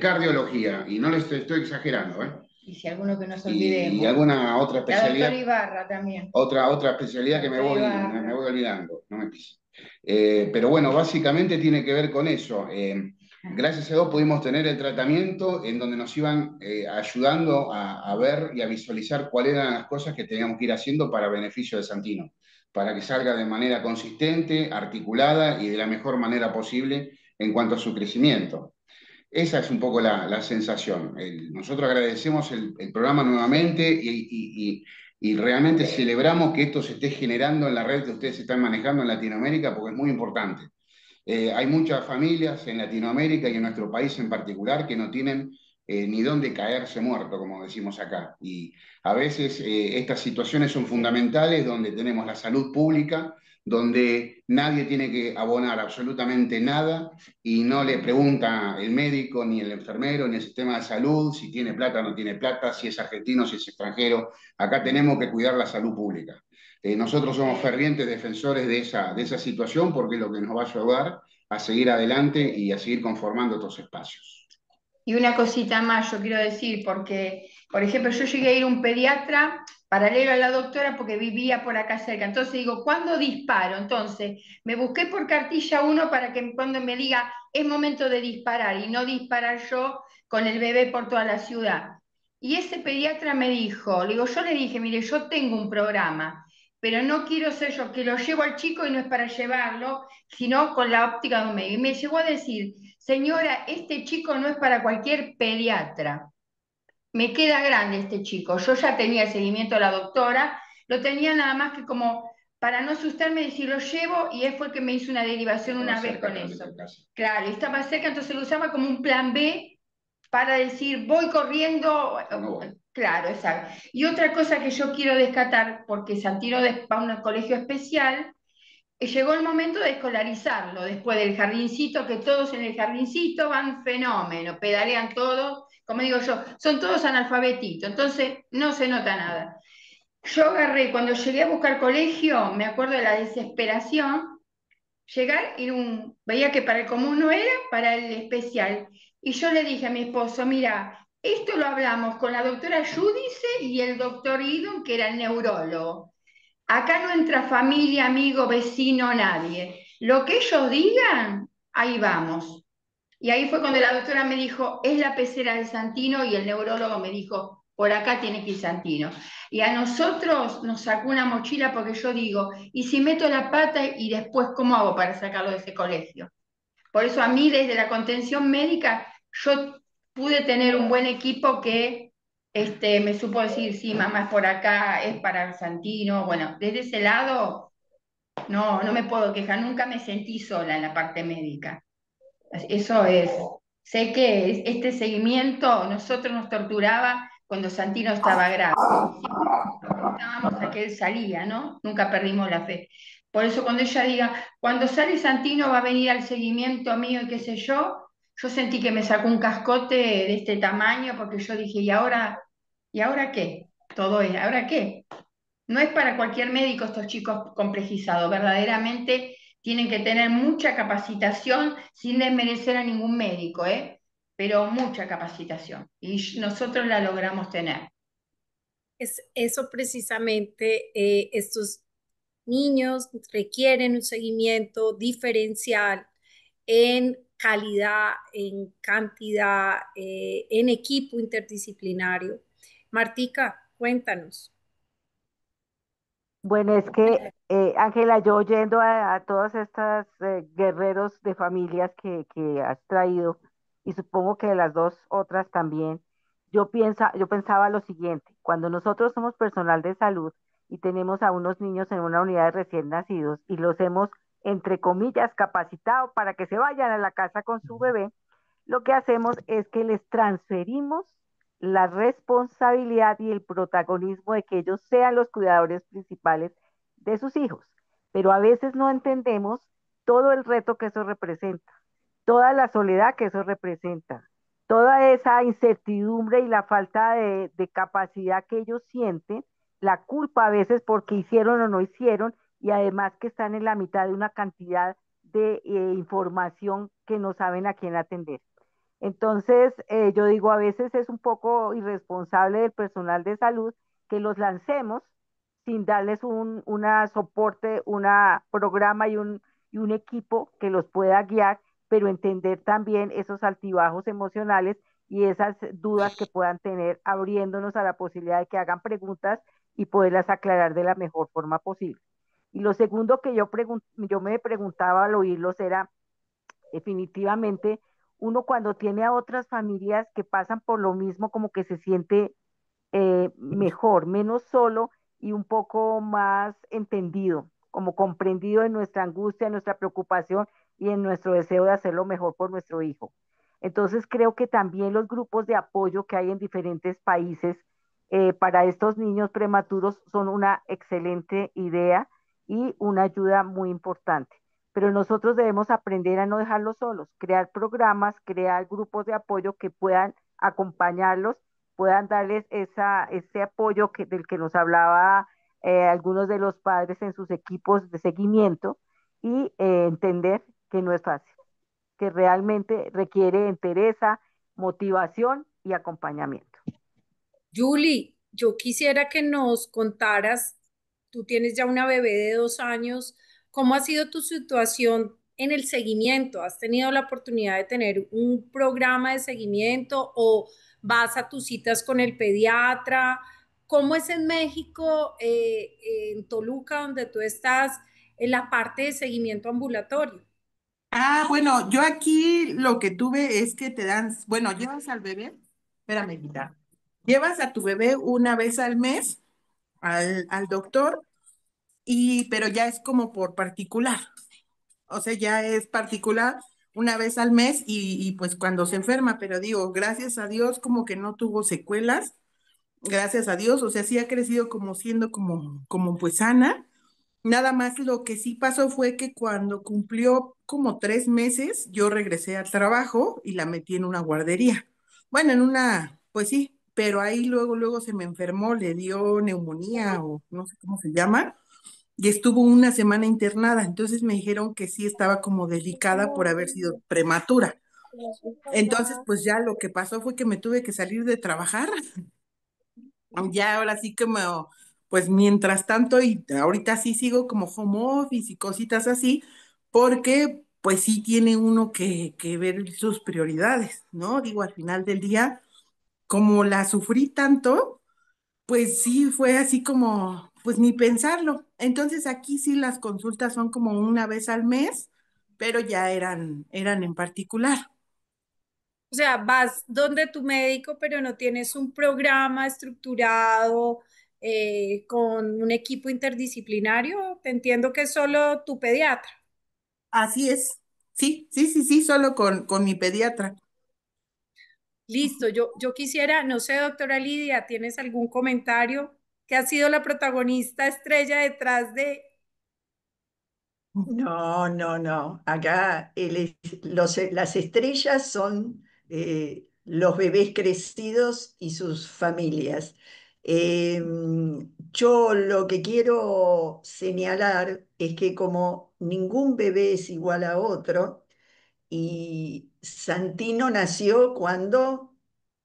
cardiología, y no les estoy exagerando, ¿eh? Y si alguno que nos Y olvidemos. alguna otra La especialidad. doctora Ibarra también. Otra especialidad que me voy olvidando, no me pise. Pero bueno, básicamente tiene que ver con eso. Gracias a Dios pudimos tener el tratamiento en donde nos iban ayudando a ver y a visualizar cuáles eran las cosas que teníamos que ir haciendo para beneficio de Santino, para que salga de manera consistente, articulada y de la mejor manera posible en cuanto a su crecimiento. Esa es un poco la sensación. Nosotros agradecemos el programa nuevamente y realmente celebramos que esto se esté generando en la red que ustedes están manejando en Latinoamérica porque es muy importante. Hay muchas familias en Latinoamérica y en nuestro país en particular que no tienen ni dónde caerse muerto, como decimos acá. Y a veces estas situaciones son fundamentales donde tenemos la salud pública, donde nadie tiene que abonar absolutamente nada y no le pregunta el médico, ni el enfermero, ni el sistema de salud si tiene plata o no tiene plata, si es argentino, si es extranjero. Acá tenemos que cuidar la salud pública. Nosotros somos fervientes defensores de esa situación porque es lo que nos va a ayudar a seguir adelante y a seguir conformando estos espacios. Y una cosita más, yo quiero decir, porque, por ejemplo, yo llegué a ir a un pediatra paralelo a la doctora porque vivía por acá cerca. Entonces digo, ¿cuándo disparo? Entonces me busqué por cartilla uno para que cuando me diga es momento de disparar y no disparar yo con el bebé por toda la ciudad. Y ese pediatra me dijo, yo le dije, mire, yo tengo un programa, pero no quiero ser yo que lo llevo al chico y no es para llevarlo, sino con la óptica de un médico. Y me llegó a decir, señora, este chico no es para cualquier pediatra. Me queda grande este chico. Yo ya tenía el seguimiento de la doctora, lo tenía nada más que como para no asustarme, decir lo llevo, y él fue el que me hizo una derivación una vez con eso. Claro, y estaba cerca, entonces lo usaba como un plan B para decir, voy corriendo. Claro, exacto. Y otra cosa que yo quiero descartar, porque Santino va a un colegio especial, llegó el momento de escolarizarlo, después del jardincito, que todos en el jardincito van fenómeno, pedalean todos, como digo yo, son todos analfabetitos, entonces no se nota nada. Yo agarré, cuando llegué a buscar colegio, me acuerdo de la desesperación, llegar y veía que para el común no era, para el especial. Y yo le dije a mi esposo, mira, esto lo hablamos con la doctora Judice y el doctor Idon, que era el neurólogo. Acá no entra familia, amigo, vecino, nadie. Lo que ellos digan, ahí vamos. Y ahí fue cuando la doctora me dijo, es la pecera de Santino, y el neurólogo me dijo, por acá tiene que ir Santino. Y a nosotros nos sacó una mochila porque yo digo, ¿y si meto la pata y después cómo hago para sacarlo de ese colegio? Por eso a mí desde la contención médica yo pude tener un buen equipo que me supo decir, sí, mamá es por acá, es para Santino. Bueno, desde ese lado no me puedo quejar, nunca me sentí sola en la parte médica. Eso es, sé que este seguimiento nosotros nos torturaba cuando Santino estaba grave. Estábamos a que él salía, ¿no? Nunca perdimos la fe. Por eso cuando ella diga, cuando sale Santino va a venir al seguimiento mío y qué sé yo sentí que me sacó un cascote de este tamaño porque yo dije, ¿y ahora qué? Todo es, ¿ahora qué? No es para cualquier médico estos chicos complejizados, verdaderamente tienen que tener mucha capacitación sin desmerecer a ningún médico, ¿eh? Pero mucha capacitación y nosotros la logramos tener. Es eso precisamente, estos niños requieren un seguimiento diferencial en calidad, en cantidad, en equipo interdisciplinario. Martica, cuéntanos. Bueno, es que, Ángela, yo oyendo a todos estos guerreros de familias que has traído, y supongo que las dos otras también, yo pensaba lo siguiente: cuando nosotros somos personal de salud y tenemos a unos niños en una unidad de recién nacidos y los hemos, entre comillas, capacitado para que se vayan a la casa con su bebé, lo que hacemos es que les transferimos la responsabilidad y el protagonismo de que ellos sean los cuidadores principales de sus hijos. Pero a veces no entendemos todo el reto que eso representa, toda la soledad que eso representa, toda esa incertidumbre y la falta de capacidad que ellos sienten, la culpa a veces porque hicieron o no hicieron, y además que están en la mitad de una cantidad de información que no saben a quién atender. Entonces, yo digo, a veces es un poco irresponsable del personal de salud que los lancemos sin darles una soporte, un programa y un equipo que los pueda guiar, pero entender también esos altibajos emocionales y esas dudas que puedan tener, abriéndonos a la posibilidad de que hagan preguntas y poderlas aclarar de la mejor forma posible. Y lo segundo que yo me preguntaba al oírlos era, definitivamente, uno cuando tiene a otras familias que pasan por lo mismo, como que se siente mejor, menos solo y un poco más entendido, como comprendido en nuestra angustia, en nuestra preocupación y en nuestro deseo de hacer lo mejor por nuestro hijo. Entonces creo que también los grupos de apoyo que hay en diferentes países para estos niños prematuros son una excelente idea y una ayuda muy importante. Pero nosotros debemos aprender a no dejarlos solos, crear programas, crear grupos de apoyo que puedan acompañarlos, puedan darles ese apoyo del que nos hablaba algunos de los padres en sus equipos de seguimiento, y entender que no es fácil, que realmente requiere entereza, motivación y acompañamiento. Julie, yo quisiera que nos contaras, tú tienes ya una bebé de 2 años, ¿cómo ha sido tu situación en el seguimiento? ¿Has tenido la oportunidad de tener un programa de seguimiento o vas a tus citas con el pediatra? ¿Cómo es en México, en Toluca, donde tú estás, en la parte de seguimiento ambulatorio? Ah, bueno, yo aquí lo que tuve es que te dan, bueno, llevas al bebé, espérame, Guita, llevas a tu bebé una vez al mes al doctor, pero ya es como por particular, o sea, ya es particular una vez al mes y pues cuando se enferma, pero digo, gracias a Dios como que no tuvo secuelas, gracias a Dios, o sea, sí ha crecido como siendo como pues sana. Nada más lo que sí pasó fue que cuando cumplió como 3 meses, yo regresé al trabajo y la metí en una guardería. Bueno, pues sí, pero ahí luego se me enfermó, le dio neumonía o no sé cómo se llama, y estuvo una semana internada. Entonces me dijeron que sí estaba como delicada por haber sido prematura. Entonces, pues ya lo que pasó fue que me tuve que salir de trabajar. Ya ahora sí como, pues mientras tanto, y ahorita sí sigo como home office y cositas así, porque pues sí tiene uno que ver sus prioridades, ¿no? Digo, al final del día, como la sufrí tanto, pues sí fue así como, pues ni pensarlo. Entonces aquí sí las consultas son como una vez al mes, pero ya eran en particular. O sea, vas donde tu médico, pero no tienes un programa estructurado con un equipo interdisciplinario. Te entiendo que es solo tu pediatra. Así es. Sí, solo con mi pediatra. Listo, yo quisiera, no sé, doctora Lidia, ¿tienes algún comentario? ¿Qué ha sido la protagonista estrella detrás de... No, no, no. Acá las estrellas son los bebés crecidos y sus familias. Yo lo que quiero señalar es que como ningún bebé es igual a otro, y Santino nació cuando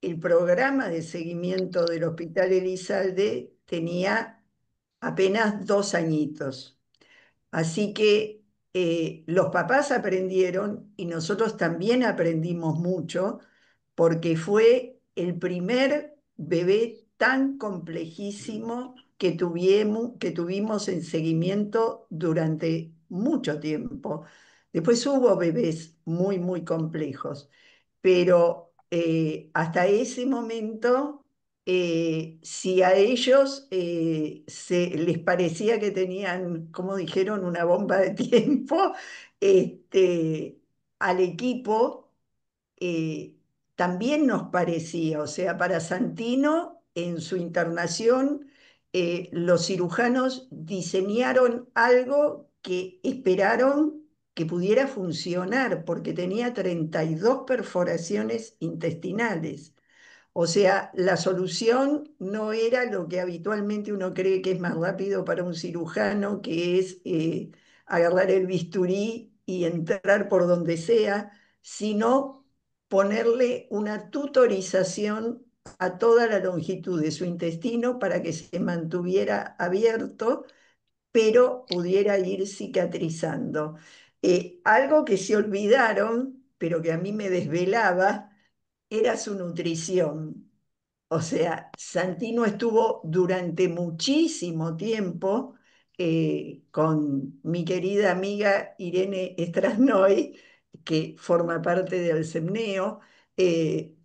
el programa de seguimiento del Hospital Elizalde tenía apenas 2 añitos. Así que los papás aprendieron y nosotros también aprendimos mucho porque fue el primer bebé tan complejísimo que tuvimos en seguimiento durante mucho tiempo. Después hubo bebés muy, muy complejos, pero hasta ese momento, si a ellos les parecía que tenían, como dijeron, una bomba de tiempo, al equipo eh, también nos parecía, o sea, para Santino, en su internación, los cirujanos diseñaron algo que esperaron que pudiera funcionar, porque tenía 32 perforaciones intestinales. O sea, la solución no era lo que habitualmente uno cree que es más rápido para un cirujano, que es agarrar el bisturí y entrar por donde sea, sino ponerle una tutorización a toda la longitud de su intestino para que se mantuviera abierto, pero pudiera ir cicatrizando. Algo que se olvidaron, pero que a mí me desvelaba, era su nutrición. O sea, Santino estuvo durante muchísimo tiempo con mi querida amiga Irene Strasnoy, que forma parte del CEMNEO,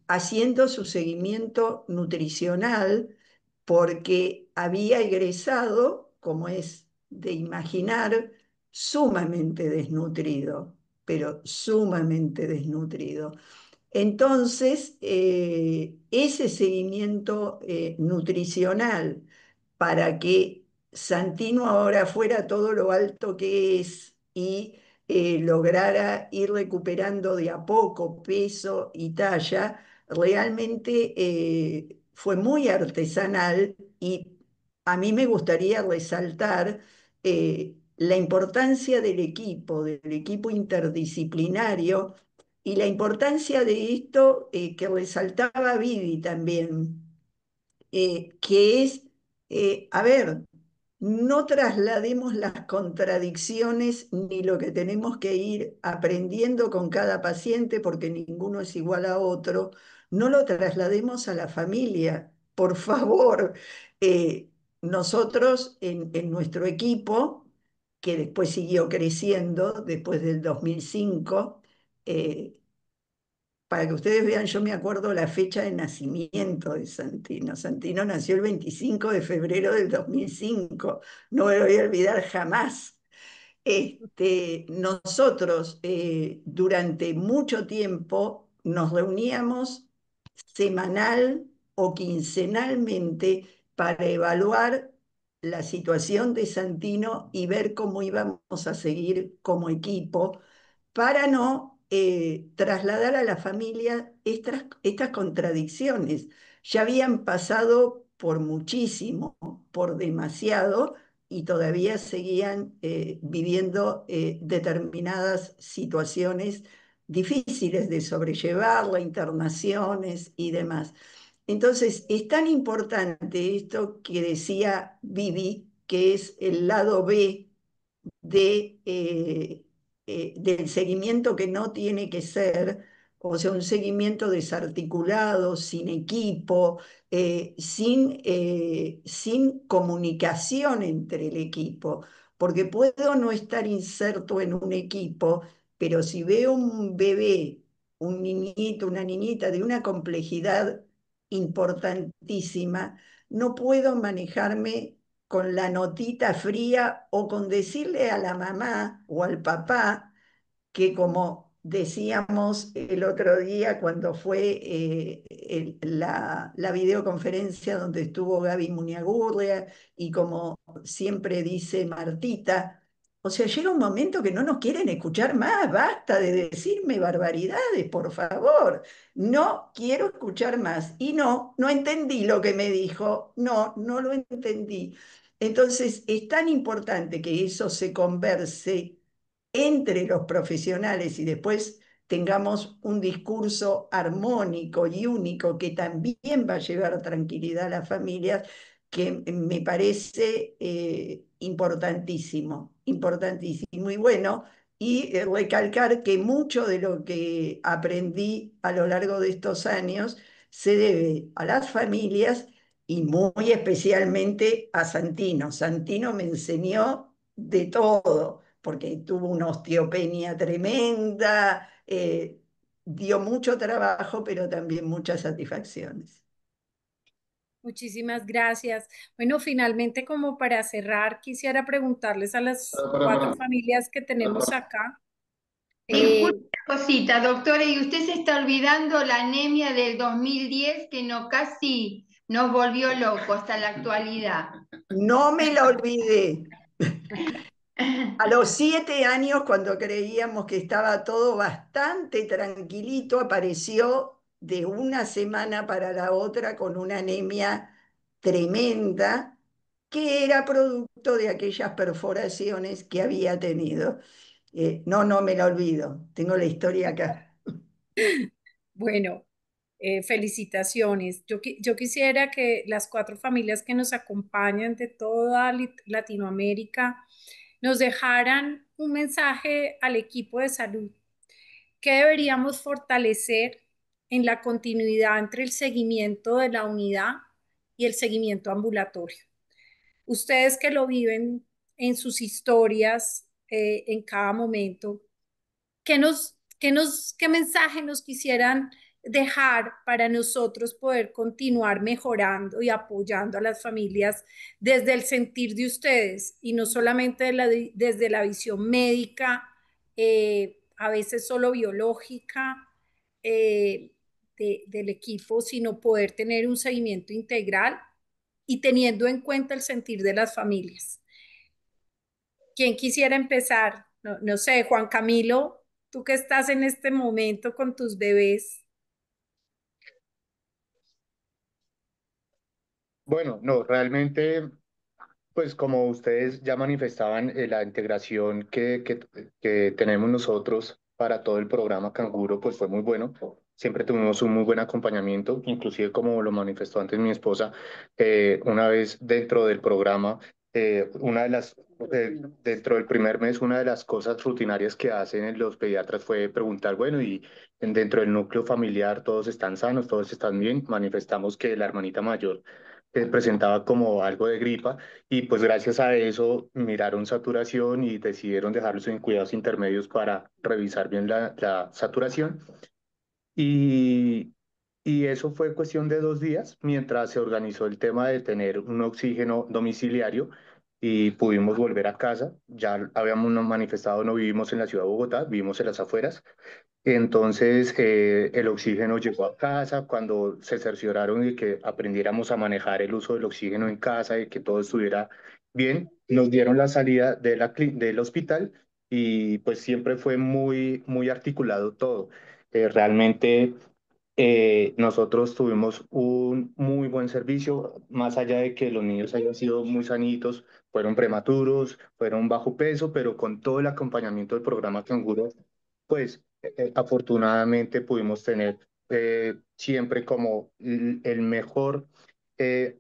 haciendo su seguimiento nutricional porque había egresado, como es de imaginar, sumamente desnutrido, pero sumamente desnutrido. Entonces, ese seguimiento nutricional para que Santino ahora fuera todo lo alto que es y lograra ir recuperando de a poco peso y talla, realmente fue muy artesanal y a mí me gustaría resaltar la importancia del equipo interdisciplinario y la importancia de esto que resaltaba Vivi también, que es, a ver, no traslademos las contradicciones ni lo que tenemos que ir aprendiendo con cada paciente, porque ninguno es igual a otro, no lo traslademos a la familia, por favor. Nosotros en nuestro equipo, que después siguió creciendo, después del 2005, eh, para que ustedes vean, yo me acuerdo la fecha de nacimiento de Santino. Santino nació el 25 de febrero del 2005. No me lo voy a olvidar jamás. Nosotros durante mucho tiempo nos reuníamos semanal o quincenalmente para evaluar la situación de Santino y ver cómo íbamos a seguir como equipo para no trasladar a la familia estas contradicciones. Ya habían pasado por muchísimo, por demasiado, y todavía seguían viviendo determinadas situaciones difíciles de sobrellevar, las internaciones y demás. Entonces, es tan importante esto que decía Vivi, que es el lado B del seguimiento que no tiene que ser, o sea, un seguimiento desarticulado, sin equipo, sin comunicación entre el equipo, porque puedo no estar inserto en un equipo, pero si veo un bebé, un niñito, una niñita de una complejidad importantísima, no puedo manejarme con la notita fría o con decirle a la mamá o al papá que, como decíamos el otro día cuando fue la videoconferencia donde estuvo Gaby Muniagurria, y como siempre dice Martita, o sea, llega un momento que no nos quieren escuchar más, basta de decirme barbaridades, por favor, no quiero escuchar más. Y no, no entendí lo que me dijo, no, no lo entendí. Entonces, es tan importante que eso se converse entre los profesionales y después tengamos un discurso armónico y único que también va a llevar tranquilidad a las familias, que me parece importantísimo, importantísimo. Y bueno, y recalcar que mucho de lo que aprendí a lo largo de estos años se debe a las familias y muy especialmente a Santino. Santino me enseñó de todo, porque tuvo una osteopenia tremenda, dio mucho trabajo, pero también muchas satisfacciones. Muchísimas gracias. Bueno, finalmente, como para cerrar, quisiera preguntarles a las Para, para, cuatro para. familias que tenemos acá. Disculpe eh, una cosita, doctora, y usted se está olvidando la anemia del 2010 que no casi nos volvió loco hasta la actualidad. No me la olvidé. A los 7 años, cuando creíamos que estaba todo bastante tranquilito, apareció de una semana para la otra con una anemia tremenda que era producto de aquellas perforaciones que había tenido. No, no me la olvido. Tengo la historia acá. bueno, felicitaciones. Yo quisiera que las cuatro familias que nos acompañan de toda Latinoamérica nos dejaran un mensaje al equipo de salud. ¿Qué deberíamos fortalecer en la continuidad entre el seguimiento de la unidad y el seguimiento ambulatorio? Ustedes que lo viven en sus historias en cada momento, qué mensaje nos quisieran dejar para nosotros poder continuar mejorando y apoyando a las familias desde el sentir de ustedes y no solamente desde la visión médica, a veces solo biológica del equipo, sino poder tener un seguimiento integral y teniendo en cuenta el sentir de las familias? ¿Quién quisiera empezar? No, no sé, Juan Camilo, tú que estás en este momento con tus bebés. Bueno, no, realmente, pues como ustedes ya manifestaban, la integración que tenemos nosotros para todo el programa Canguro, pues fue muy bueno. Siempre tuvimos un muy buen acompañamiento, inclusive como lo manifestó antes mi esposa, una vez dentro del programa, una de las, dentro del primer mes, una de las cosas rutinarias que hacen los pediatras fue preguntar, bueno, y dentro del núcleo familiar todos están sanos, todos están bien. Manifestamos que la hermanita mayor presentaba como algo de gripa y pues gracias a eso miraron saturación y decidieron dejarlos en cuidados intermedios para revisar bien la saturación. Y, y eso fue cuestión de 2 días mientras se organizó el tema de tener un oxígeno domiciliario y pudimos volver a casa. Ya habíamos manifestado, no vivimos en la ciudad de Bogotá, vivimos en las afueras. Entonces, el oxígeno llegó a casa cuando se cercioraron de que aprendiéramos a manejar el uso del oxígeno en casa y que todo estuviera bien. Nos dieron la salida de del hospital y pues siempre fue muy, muy articulado todo. Realmente nosotros tuvimos un muy buen servicio, más allá de que los niños hayan sido muy sanitos, fueron prematuros, fueron bajo peso, pero con todo el acompañamiento del programa Canguro, pues afortunadamente pudimos tener siempre como el mejor eh,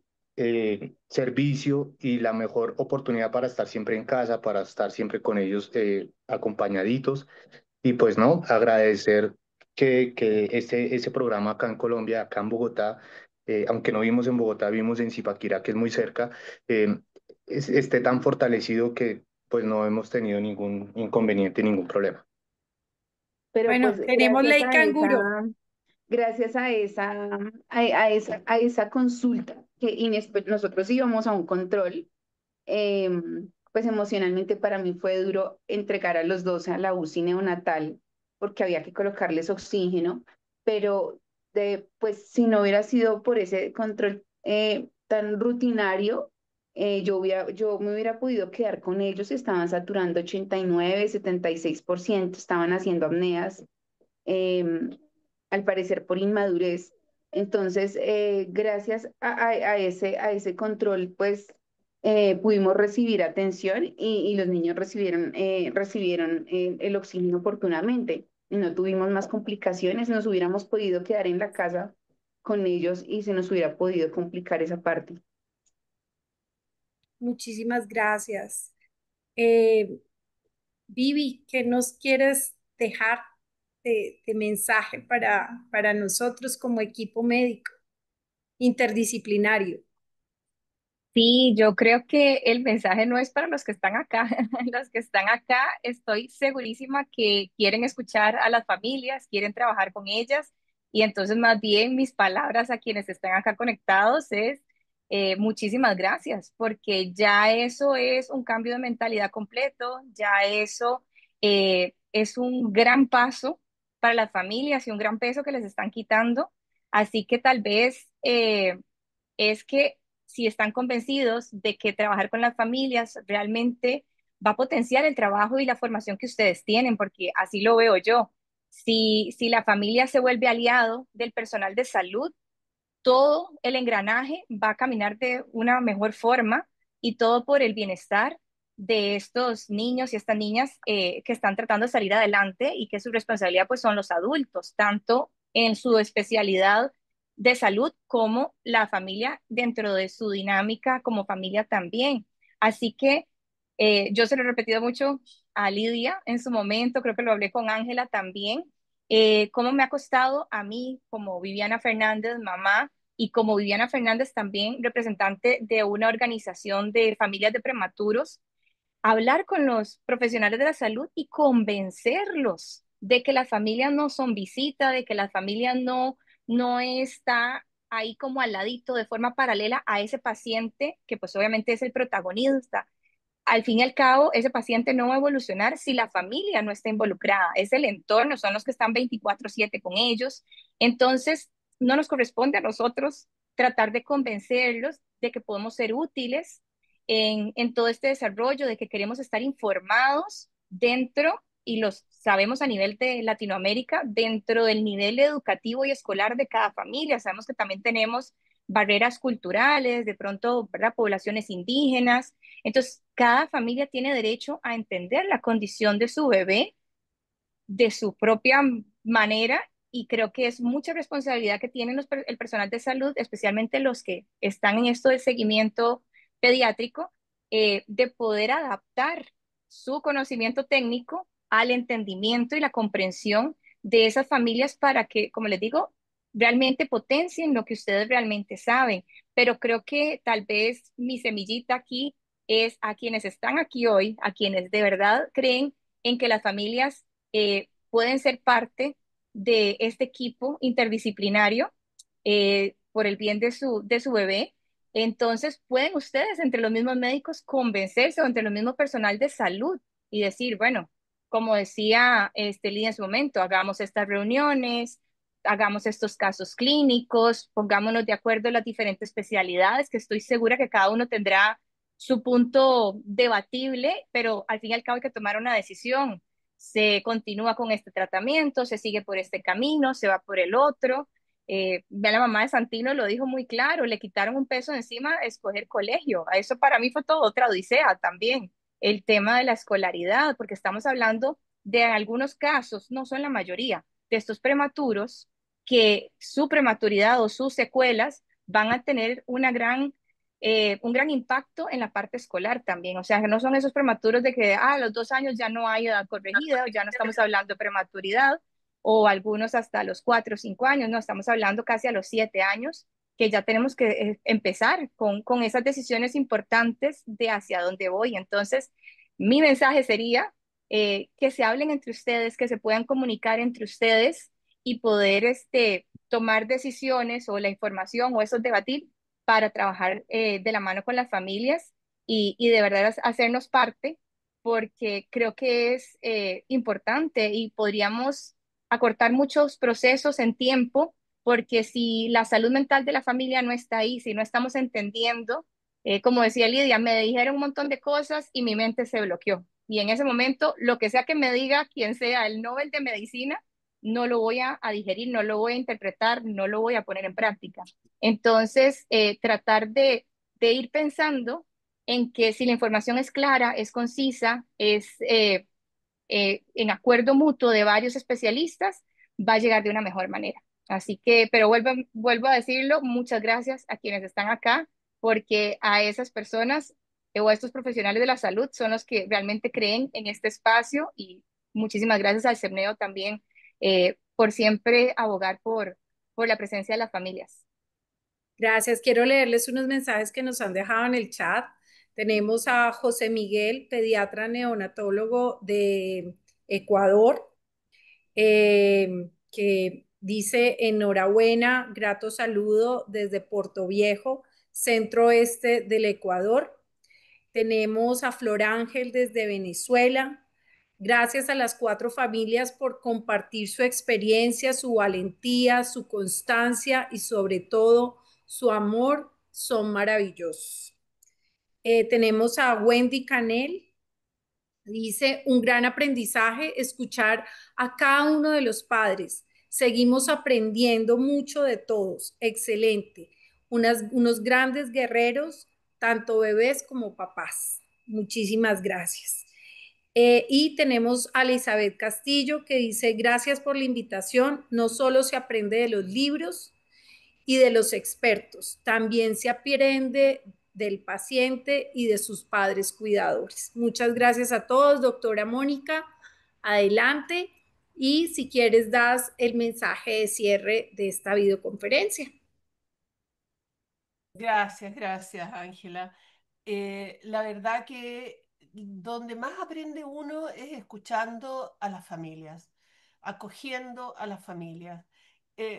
servicio y la mejor oportunidad para estar siempre en casa, para estar siempre con ellos acompañaditos. Y pues no, agradecer que ese programa acá en Colombia, acá en Bogotá, aunque no vimos en Bogotá, vimos en Zipaquirá, que es muy cerca, eh, esté tan fortalecido que pues no hemos tenido ningún inconveniente, ningún problema. Pero Bueno, pues tenemos ley canguro. gracias a esa consulta que nosotros íbamos a un control, pues emocionalmente para mí fue duro entregar a los dos a la UCI neonatal porque había que colocarles oxígeno, pero pues si no hubiera sido por ese control tan rutinario, yo me hubiera podido quedar con ellos, estaban saturando 89, 76%, estaban haciendo apneas, eh, al parecer por inmadurez. Entonces, gracias a ese control, pues pudimos recibir atención y los niños recibieron el oxígeno oportunamente y no tuvimos más complicaciones. Nos hubiéramos podido quedar en la casa con ellos y se nos hubiera podido complicar esa parte. Muchísimas gracias. Vivi, ¿qué nos quieres dejar de mensaje para nosotros como equipo médico interdisciplinario? Sí, yo creo que el mensaje no es para los que están acá. Los que están acá, estoy segurísima que quieren escuchar a las familias, quieren trabajar con ellas. Y entonces más bien mis palabras a quienes están acá conectados es muchísimas gracias, porque ya eso es un cambio de mentalidad completo, ya eso es un gran paso para las familias y un gran peso que les están quitando. Así que tal vez es que si están convencidos de que trabajar con las familias realmente va a potenciar el trabajo y la formación que ustedes tienen, porque así lo veo yo. Si la familia se vuelve aliado del personal de salud, todo el engranaje va a caminar de una mejor forma y todo por el bienestar de estos niños y estas niñas que están tratando de salir adelante y que su responsabilidad pues son los adultos, tanto en su especialidad de salud como la familia dentro de su dinámica como familia también. Así que yo se lo he repetido mucho a Lidia en su momento, creo que lo hablé con Ángela también, cómo me ha costado a mí como Viviana Fernández, mamá, y como Viviana Fernández también representante de una organización de familias de prematuros, hablar con los profesionales de la salud y convencerlos de que las familias no son visita, de que las familias no está ahí como al ladito de forma paralela a ese paciente que pues obviamente es el protagonista. Al fin y al cabo, ese paciente no va a evolucionar si la familia no está involucrada. Es el entorno, son los que están 24/7 con ellos. Entonces, no nos corresponde a nosotros tratar de convencerlos de que podemos ser útiles en todo este desarrollo, de que queremos estar informados dentro, y los sabemos a nivel de Latinoamérica, dentro del nivel educativo y escolar de cada familia. Sabemos que también tenemos barreras culturales, de pronto, ¿verdad? Poblaciones indígenas. Entonces, cada familia tiene derecho a entender la condición de su bebé de su propia manera y creo que es mucha responsabilidad que tienen el personal de salud, especialmente los que están en esto de seguimiento pediátrico, de poder adaptar su conocimiento técnico al entendimiento y la comprensión de esas familias para que, como les digo, realmente potencien lo que ustedes realmente saben. Pero creo que tal vez mi semillita aquí es a quienes están aquí hoy, a quienes de verdad creen en que las familias pueden ser parte de este equipo interdisciplinario por el bien de su bebé. Entonces, pueden ustedes, entre los mismos médicos, convencerse o entre los mismos personal de salud y decir, bueno, como decía Lidia en su momento, hagamos estas reuniones, hagamos estos casos clínicos, pongámonos de acuerdo en las diferentes especialidades, que estoy segura que cada uno tendrá su punto debatible, pero al fin y al cabo hay que tomar una decisión. Se continúa con este tratamiento, se sigue por este camino, se va por el otro. La mamá de Santino lo dijo muy claro, le quitaron un peso de encima a escoger colegio. A eso para mí fue todo otra odisea también, el tema de la escolaridad, porque estamos hablando de algunos casos, no son la mayoría, de estos prematuros que su prematuridad o sus secuelas van a tener un gran impacto en la parte escolar también. O sea, que no son esos prematuros de que a los 2 años ya no hay edad corregida o ya no estamos hablando de prematuridad o algunos hasta los 4 o 5 años, no, estamos hablando casi a los 7 años que ya tenemos que empezar con esas decisiones importantes de hacia dónde voy. Entonces, mi mensaje sería que se hablen entre ustedes, que se puedan comunicar entre ustedes y poder tomar decisiones o la información o esos debatir para trabajar de la mano con las familias y de verdad hacernos parte, porque creo que es importante y podríamos acortar muchos procesos en tiempo, porque si la salud mental de la familia no está ahí, si no estamos entendiendo, como decía Lidia, me dijeron un montón de cosas y mi mente se bloqueó. Y en ese momento, lo que sea que me diga quien sea el Nobel de Medicina, no lo voy a digerir, no lo voy a interpretar, no lo voy a poner en práctica. Entonces, tratar de ir pensando en que si la información es clara, es concisa, es en acuerdo mutuo de varios especialistas, va a llegar de una mejor manera. Así que, pero vuelvo a decirlo, muchas gracias a quienes están acá, porque a esas personas o a estos profesionales de la salud son los que realmente creen en este espacio y muchísimas gracias al CERNEO también por siempre abogar por la presencia de las familias. Gracias. Quiero leerles unos mensajes que nos han dejado en el chat. Tenemos a José Miguel, pediatra neonatólogo de Ecuador, que dice enhorabuena, grato saludo desde Puerto Viejo, centro oeste del Ecuador. Tenemos a Flor Ángel desde Venezuela. Gracias a las 4 familias por compartir su experiencia, su valentía, su constancia y sobre todo su amor. Son maravillosos. Tenemos a Wendy Canel. Dice, un gran aprendizaje escuchar a cada uno de los padres. Seguimos aprendiendo mucho de todos. Excelente. Unos grandes guerreros, tanto bebés como papás. Muchísimas gracias. Y tenemos a Elizabeth Castillo que dice, gracias por la invitación. No solo se aprende de los libros y de los expertos, también se aprende del paciente y de sus padres cuidadores. Muchas gracias a todos, doctora Mónica. Adelante. Y si quieres, das el mensaje de cierre de esta videoconferencia. Gracias, Ángela. La verdad que donde más aprende uno es escuchando a las familias, acogiendo a las familias.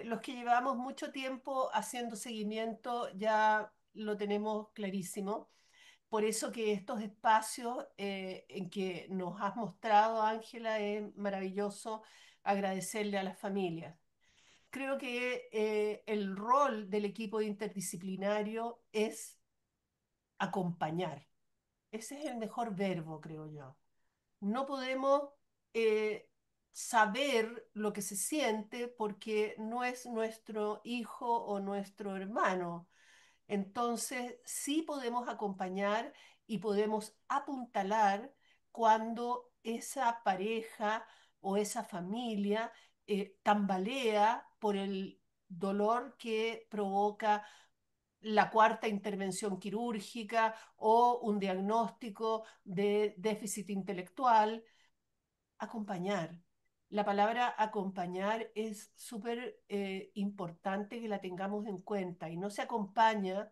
Los que llevamos mucho tiempo haciendo seguimiento ya lo tenemos clarísimo. Por eso que estos espacios en que nos has mostrado, Ángela, es maravilloso agradecerle a las familias. Creo que el rol del equipo interdisciplinario es acompañar. Ese es el mejor verbo, creo yo. No podemos eh, saber lo que se siente porque no es nuestro hijo o nuestro hermano. Entonces, sí podemos acompañar y podemos apuntalar cuando esa pareja o esa familia tambalea por el dolor que provoca la cuarta intervención quirúrgica o un diagnóstico de déficit intelectual. Acompañar. La palabra acompañar es súper importante que la tengamos en cuenta y no se acompaña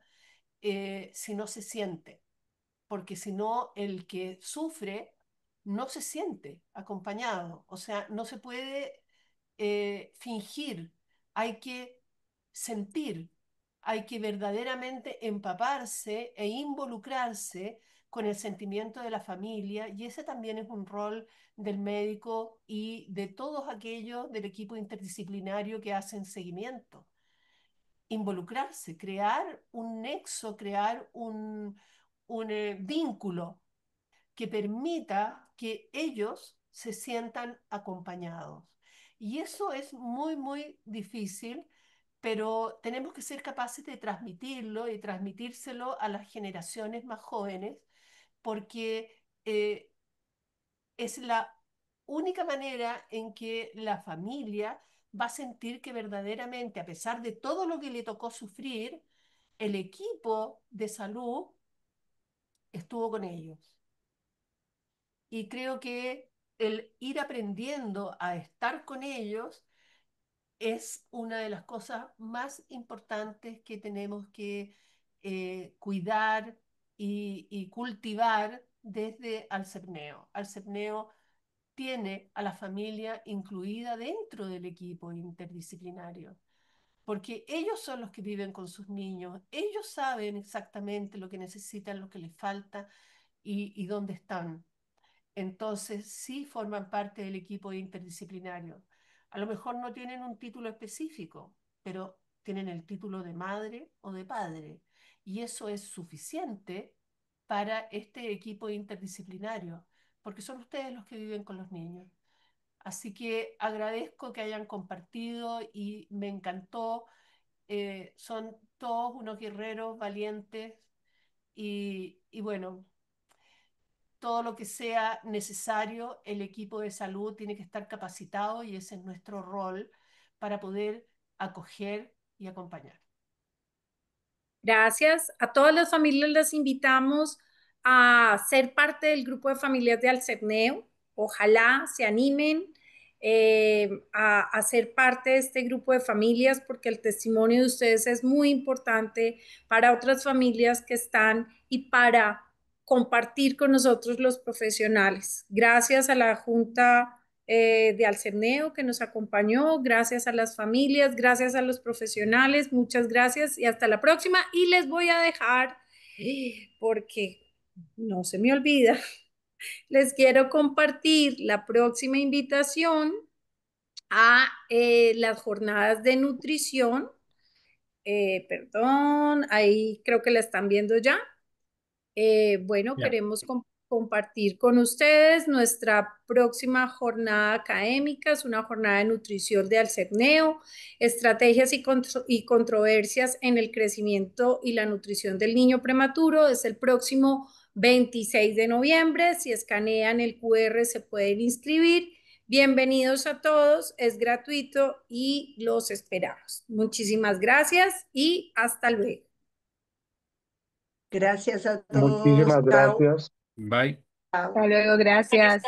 si no se siente, porque si no el que sufre no se siente acompañado, o sea, no se puede fingir, hay que sentir, hay que verdaderamente empaparse e involucrarse con el sentimiento de la familia y ese también es un rol del médico y de todos aquellos del equipo interdisciplinario que hacen seguimiento. Involucrarse, crear un nexo, crear un vínculo que permita que ellos se sientan acompañados. Y eso es muy, muy difícil, pero tenemos que ser capaces de transmitirlo y transmitírselo a las generaciones más jóvenes, porque es la única manera en que la familia va a sentir que verdaderamente, a pesar de todo lo que le tocó sufrir, el equipo de salud estuvo con ellos. Y creo que el ir aprendiendo a estar con ellos es una de las cosas más importantes que tenemos que cuidar y cultivar desde Alcepneo. Alcepneo tiene a la familia incluida dentro del equipo interdisciplinario, porque ellos son los que viven con sus niños, ellos saben exactamente lo que necesitan, lo que les falta y dónde están. Entonces, sí forman parte del equipo interdisciplinario. A lo mejor no tienen un título específico, pero tienen el título de madre o de padre. Y eso es suficiente para este equipo interdisciplinario, porque son ustedes los que viven con los niños. Así que agradezco que hayan compartido y me encantó. Son todos unos guerreros valientes y bueno, todo lo que sea necesario, el equipo de salud tiene que estar capacitado y ese es nuestro rol para poder acoger y acompañar. Gracias. A todas las familias les invitamos a ser parte del grupo de familias de Alcepneo. Ojalá se animen. a ser parte de este grupo de familias, porque el testimonio de ustedes es muy importante para otras familias que están y para compartir con nosotros los profesionales. Gracias a la Junta de Alcerneo que nos acompañó, gracias a las familias, gracias a los profesionales, muchas gracias y hasta la próxima. Y les voy a dejar, porque no se me olvida, les quiero compartir la próxima invitación a las jornadas de nutrición. Perdón, ahí creo que la están viendo ya. Bueno, Ya. queremos compartir con ustedes nuestra próxima jornada académica. Es una jornada de nutrición de Alcerneo, estrategias y controversias en el crecimiento y la nutrición del niño prematuro. Es el próximo 26 de noviembre. Si escanean el QR se pueden inscribir. Bienvenidos a todos, es gratuito y los esperamos. Muchísimas gracias y hasta luego. Gracias a todos. Muchísimas Chao. gracias. Bye. Chao. Hasta luego, gracias.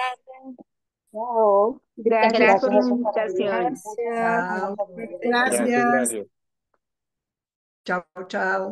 Chao. Gracias por la Gracias. invitación. Gracias. Chao. Gracias, Gracias. gracias. Chao, chao.